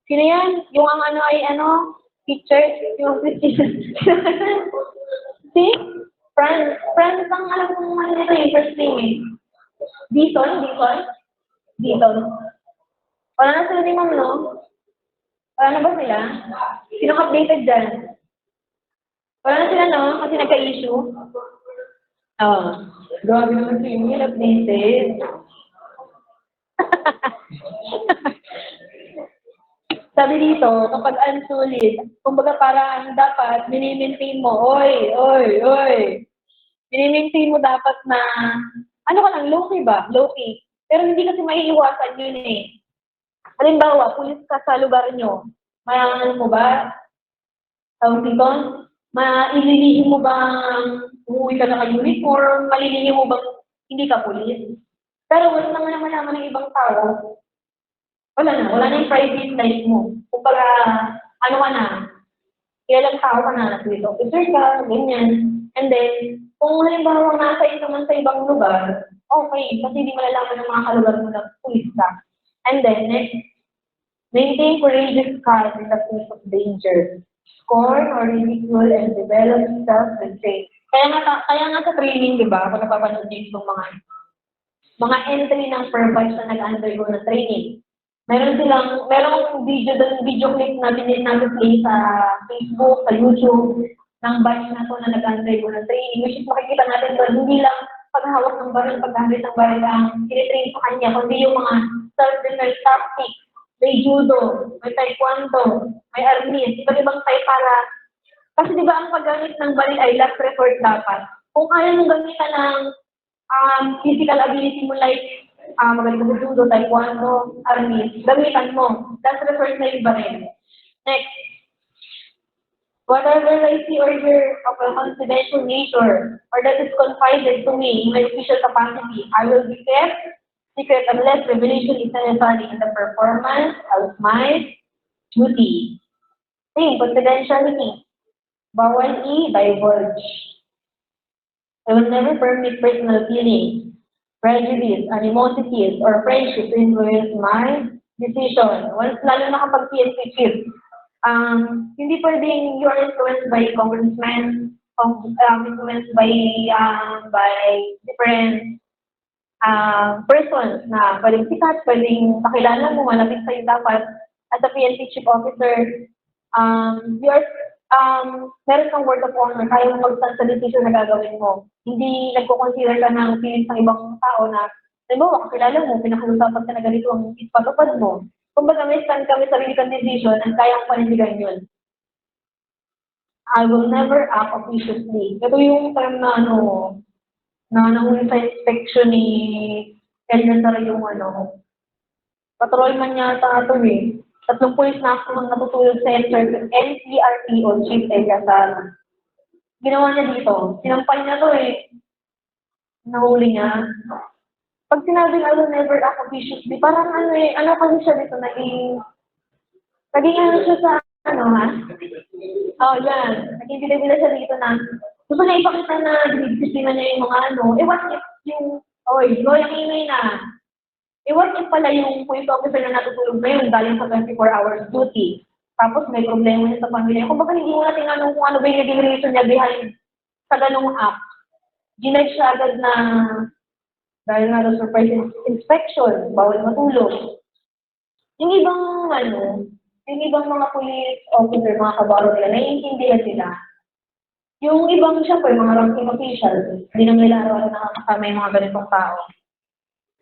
Sino yan? Yung ang ano ay ano? Teacher? Yung si? Franz ang alam kong ano nito yung first name eh. Dison? Wala na sila ni Ma'am, no? Wala na ba sila? Sino updated dyan? Wala na sila, no? Kasi nagka-issue. Grabe naman si Emil, updated. Sabi dito, kapag unsolid, kumbaga parang dapat minimaintain mo, oy. Minimaintain mo dapat na, ano ka lang, low-key ba? Low-key. Pero hindi kasi maiiwasan yun eh. Halimbawa, pulis ka sa lugar nyo, mayangan mo ba? Tawag dito, maililihin mo bang umuwi ka na ka-uniform? Malilihin mo bang hindi ka pulis? Pero wala naman malaman ng ibang tao. Wala na yung private life mo. Kumbaga, ano ka na, ilang tao ka na, police officer ka, ganyan. And then, kung halimbawa nasa isa man sa ibang lugar, okay, kasi hindi malalaman ng mga kalugar mo na pulis ka. And then, next, maintain courageous calm in the face of danger. Scorn or ridicule and develop self-restraint. Kaya nga sa training, di ba, kung napapanood niyo itong mga entry ng purpose na nag-undergo ng training. Merong video clip na play sa Facebook, sa YouTube, ng batch na to na nag-undergo ng training. Which is makikita natin doon, hindi lang paghawak ng baril, paggamit ng baril ang tinitrain sa kanya, kundi yung mga self-defense tactics, may judo, may taekwondo, may arnis, iba't ibang type para, kasi di ba ang paggamit ng baril ay last resort dapat. Kung kaya mong gamitan ng physical ability mo like magaling sa judo, taekwondo, arnis, gamitan mo. Last resort na yung baril. Next. Whatever I see or hear of a confidential nature or that is confided to me in my official capacity, I will be kept secret unless revelation is necessary in the performance of my duty. Same, confidentiality. Bawal i-divulge. I will never permit personal feelings, prejudice, animosities, or friendship to influence my decision. Once lalo na kapag PNP chief, hindi pwedeng you are influenced by congressmen, influenced by different persons na pwedeng sikat, pwedeng pakilala mo, malapit sa'yo dapat. As a PNP chief officer, you are, meron kang word of honor, kaya mo mag-stand sa decision na gagawin mo. Hindi nagko-consider ka ng feelings ng ibang tao na Halimbawa, kakilala mo, pinag-uusapan ka na ganito ang ipatupad mo. Kumbaga, may stand kami sarili kang decision at kaya kong panindigan yun. I will never act officiously. Ito yung term na na nahuli sa inspection ni Eleanor yung patrolman yata ito eh. 3 pulis na ako nang natutulog sa NCRT o Chief Eliasar. Ginawa niya dito, sinampay niya to eh. Nahuli niya. Pag sinabing I will never act officiously, parang kasi siya dito, naging siya sa, ha? Yan. Naging bila-bila siya dito na, gusto niya ipakita na dinidisiplina niya yung mga what if yung, yung ingay na, what if pala yung police officer na natutulog ngayon galing sa 24 hours duty, tapos may problema niya sa pamilya. Kung baka hindi mo na tinanong kung ano ba yung naging reason niya behind sa ganung act. Ginag siya agad na dahil nga sa surprise inspection, bawal matulog. Yung ibang mga police officer, mga kabaro nila, naiintindihan sila. Yung ibang, syempre, mga ranking officials, hindi naman nila araw-araw nakakasama yung mga ganitong tao.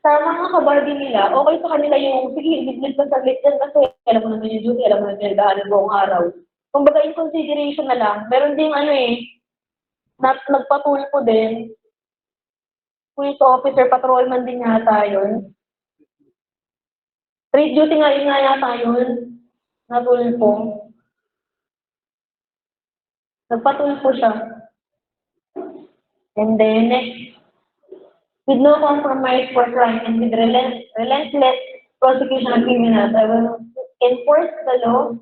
Sa mga kabardi nila, okay sa kanila yung, sige, liglig ka saglit dyan kasi alam mo naman yung duty, alam mo naman yung daanan buong araw. Kung baga, in consideration na lang, meron ding nagpatulpo din, police officer, patrolman din yata yun. Street duty nga yun nga yata yun, natulpo. Nagpatulpo siya. And then, next, with no compromise for crime and with relentless prosecution of criminals, I will enforce the law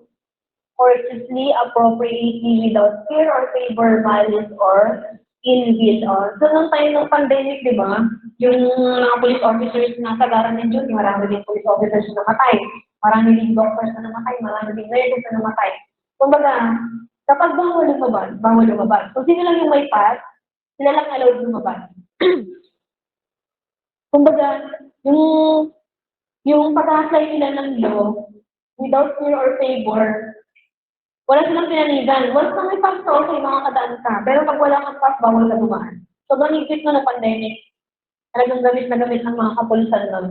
courteously, appropriately, without fear or favor, malice, or ill will. So, nung time ng pandemic, di ba, yung mga police officers na sagaran ng duty, marami din police officers na namatay, marami din doctors na namatay, marami din nurses na namatay. Kumbaga, kapag bawal lumabas. Kung sino lang yung may pass, sila lang allowed lumabas. Kumbaga, yung pag-apply nila ng law, without fear or favor, wala silang pinanigan. Once na may pass ka, okay, makakadaan ka. Pero pag wala kang pass, bawal ka dumaan. So, ganigit na ng pandemic, talagang gamit na gamit ng mga kapulisan nun.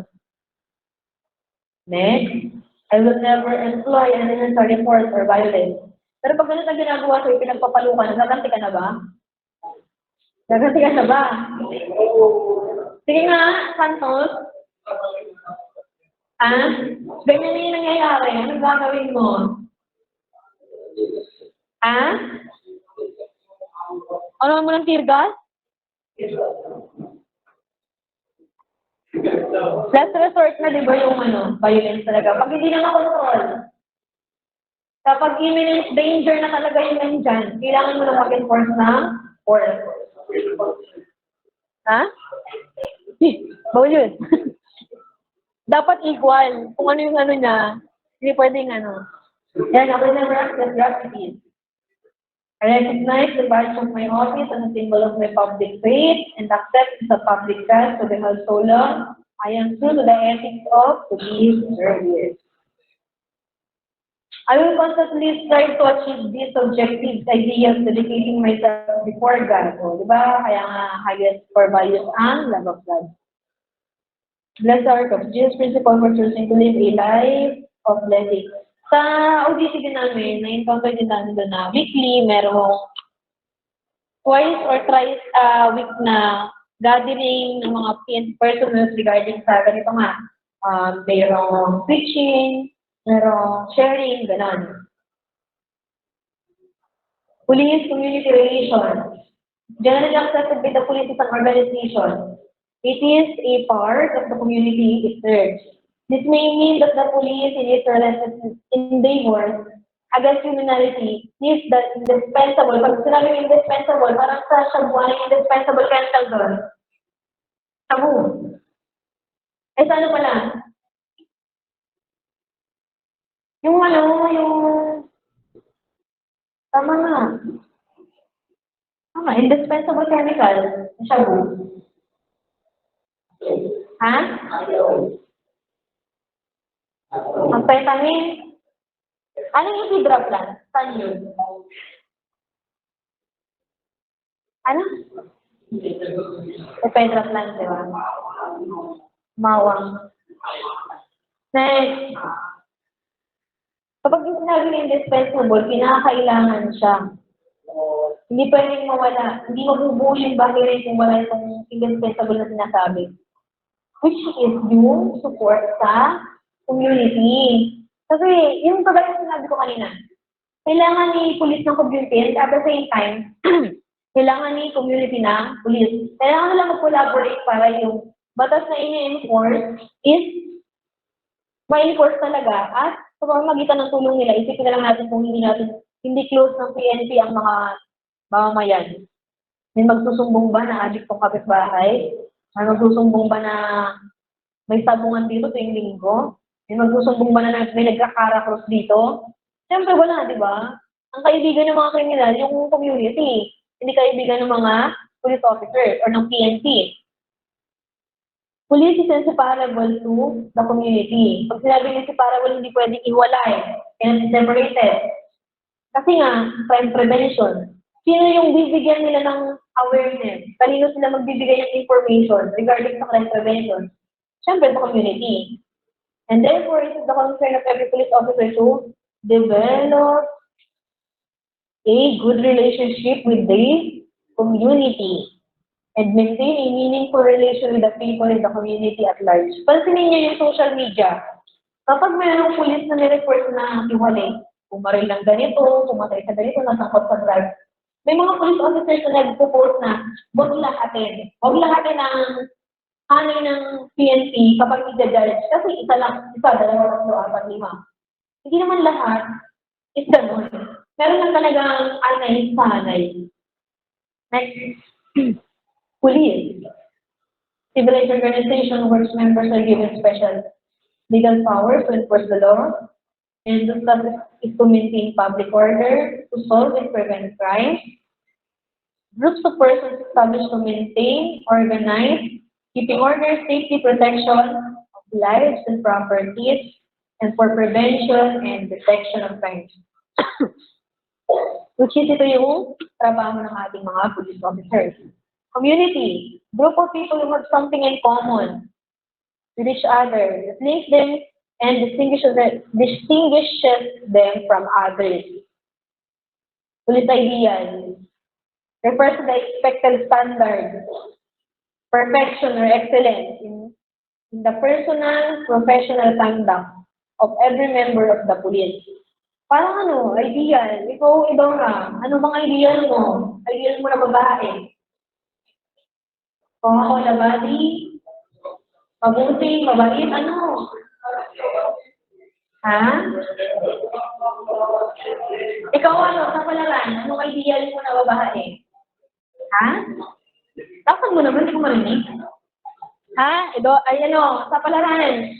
Next, I will never employ unnecessary force or violence. Pero pag ganun ang ginagawa sa'yo, pinagpapalukan, gaganti ka na ba? Gaganti ka na ba? Sige nga, Santos. Ganyan yung nangyayari. Anong gagawin mo? Ano mo ng tear gas? Last resort na, di ba, yung violence talaga. Pag hindi na makontrol, kapag imminent danger na talaga yung nandyan, kailangan mo na mag-enforce ng force. Bawal yun. Dapat equal. Kung ano yung niya, hindi pwedeng Yan, I will never accept gratuity. I recognize the badge of my office as a symbol of my public faith and accept the public trust to be held so long. I am true to the ethics of police service. I will constantly strive to achieve these objectives, ideas, dedicating myself before God. Diba? Kaya nga, highest core values ang love of God. Bless our cups. Jesus' principle for choosing to live a life of blessing. Sa ODC din namin, na-encounter din namin doon na weekly, merong twice or thrice a week na gathering ng mga PNP personnel regarding sa ganito nga. Merong preaching, merong sharing, gano'n. Police community relations. Generally accepted by the police as an organization. It is a part of the community it serves. This may mean that the police in its relentless endeavors against criminality is the indispensable. Pag sinabi yung indispensable, parang sa shabuan yung indispensable cancel doon. Shabu. Sa ano pala? Yung tama nga. Indispensable chemical. Shabu. Amphetamine? Ano yung hydra plant? Saan yun? Ano? Hydra plant, di ba? Mawang. Next. Kapag yung sinabi na indispensable, pinakakailangan siya. Hindi pwedeng mawala. Hindi mabubuo yung barrier kung wala itong indispensable na sinasabi. Which is yung support sa community. Kasi yung kagaya ng sinabi ko kanina, kailangan ni police ng community and at the same time, kailangan ni community na police. Kailangan nila mag-collaborate para yung batas na ini-enforce is ma-enforce talaga at sa pamamagitan ng tulong nila, isipin na lang natin kung hindi close ng PNP ang mga mamamayan. May magsusumbong ba na adik tong kapitbahay? May magsusumbong ba na may sabungan dito tuwing linggo? May magsusumbong ba na may nagkakarakros dito? Siyempre wala, di ba? Ang kaibigan ng mga kriminal, yung community. Hindi kaibigan ng mga police officer or ng PNP. Police is inseparable to the community. Pag sinabi ng inseparable, hindi pwedeng iwalay. Kaya separated. Kasi nga, crime prevention. Sino yung bibigyan nila ng awareness? Kanino sila magbibigay ng information regarding sa crime prevention? Siyempre, sa community. And therefore, it is the concern of every police officer to develop a good relationship with the community and maintain a meaningful relation with the people in the community at large. Pansinin niyo yung social media. Kapag mayroong police na nireport na hiwalay, pumaril lang ganito, pumatay sa ganito, nasangkot sa drugs, may mga police officers na nagpo-post na huwag lahatin. Huwag lahatin ang hanay ng PNP kapag i-judge. Kasi isa, dalawa, tatlo, apat, lima. Hindi naman lahat is ganun. Meron lang talagang anay sa hanay. Next. Police. Civilized organization whose members are given special legal powers to enforce the law, and the purpose is to maintain public order, to solve and prevent crime. Groups of persons established to maintain, organize, keeping order, safety, protection of lives and properties, and for prevention and detection of crimes. Which is ito yung trabaho ng ating mga police officers. Community, group of people who have something in common with each other that links them and distinguishes them from others. Police ideal refers to the expected standard, perfection or excellence in the personal, professional conduct of every member of the police. Parang ano, ideal. Ikaw, Idora, ano bang ideal mo? Ideal mo na babae? Kung ako na body, mabuti, mabait, ano? Ha? Ikaw ano, sa palaran, anong ideal mo na babae? Ha? Dapat mo naman, hindi ko marinig. Ha? Ay ano, sa palaran.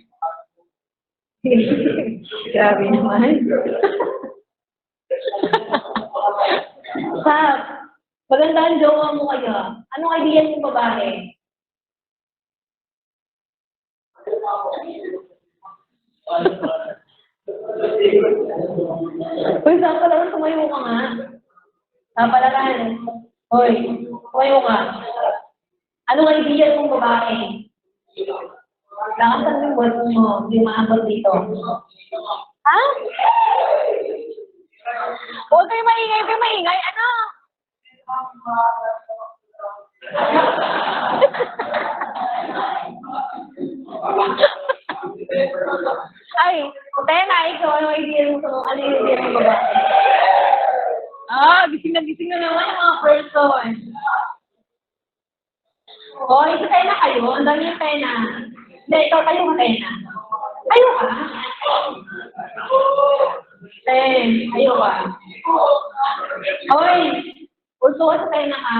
Grabe naman. Sab, maganda ang jowa mo kaya. Anong idea ng babae? Uy, sa palaran, tumayo ka nga. Sa palaran. Uy, tumayo ka. Anong idea ng babae? Lakasan yung words mo, hindi maabot dito. Ha? Huwag kayo maingay, ano? Ay, Tena, ikaw, ano idea mo? Ano yung idea ng babae? Gising na naman yung mga person. Hoy, si Tena kayo, ang dami yung Tena. Hindi, ikaw kayo ka Tena. Ayaw ka? Ayaw ka. Hoy, gusto ka sa Tena ka?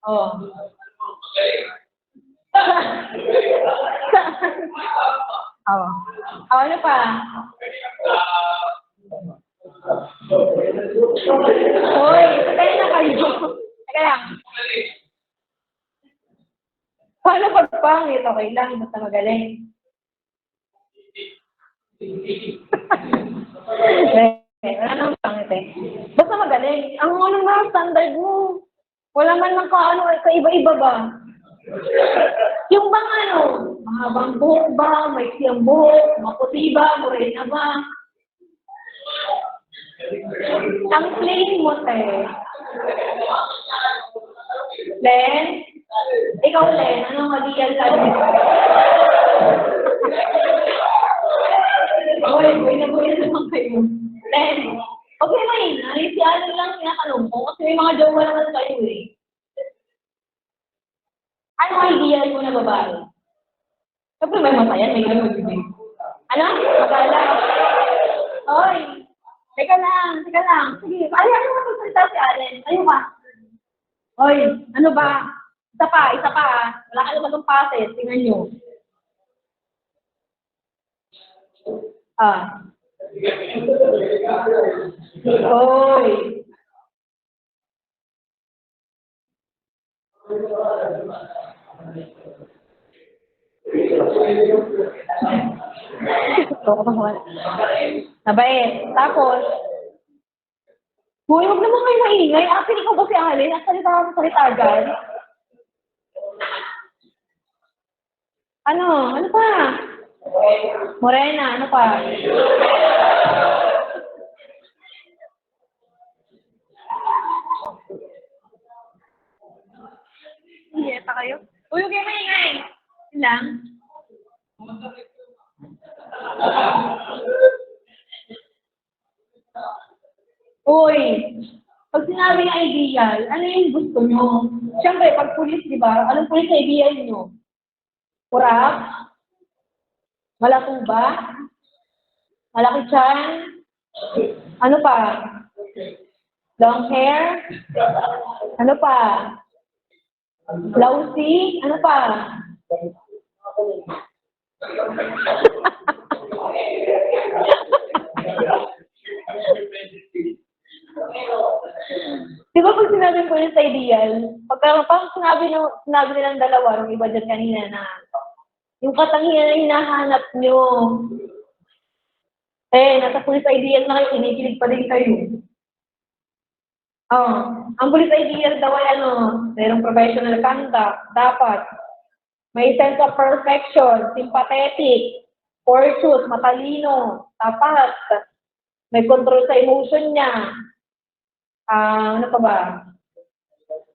Oh. Ano pa? Hoy, patay na kayo. Teka lang. Paano pagpangit? Okay lang, basta magaling. Wala nang pangit eh. Basta magaling. Ang ano nga, standard mo. Wala man lang kaiba-iba ba? Yung bang ano, mahabang buhok ba, may siyang buhok, maputi ba, morena ba? Ang plain mo, te. Len? Ikaw, Len, anong mag-ial ka? Uy, buhay na naman kayo. Len, okay na yun. Si ano lang tinatanong ko kasi may mga jowa naman kayo eh. Ano ang ideal mo na babae? Siyempre may matayan, may gano'n bibig. Ano? Magala? Oy! Teka lang. Sige, ano magsalita si Allen? Ayun ka. Oy, ano ba? Isa pa ah. Wala ka naman ng pases, tingnan nyo. Ah. Oy! Nabait. Tapos, huwag naman kayo maingay. Actually, ikaw ba si Allen? Ang salita dyan. Ano pa? Morena, ano pa? Iyeta kayo? Uy, huwag kayo maingay. Yun lang. Uy, pag sinabi ng ideal, ano yung gusto nyo? Siyempre, pag pulis, di ba? Anong pulis na ideal nyo? Kurap? Malatuba? Malaki tiyan? Ano pa? Long hair? Ano pa? Lousy? Ano pa? Di ba pag sinabi ko yun sa ideal, pag sinabi nilang dalawa, yung iba dyan kanina na, yung katangian na hinahanap nyo, nasa police ideal na kayo, kinikilig pa din kayo. Ang police ideal daw ay mayroong professional conduct, dapat. May sense of perfection, sympathetic, courteous, matalino, tapat, may control sa emotion niya. Ano pa ba?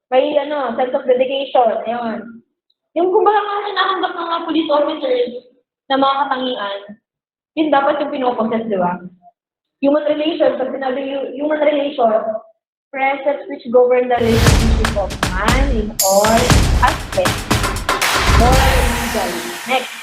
May sense of dedication. Ayun. Yung kumbaga nga hinahanggap ng mga police officers na mga katangian, yun dapat yung pinoprocess, di ba? Human relations, pag sinabi human relations, precepts which govern the relationship of man in all aspects, moral and legal. Next.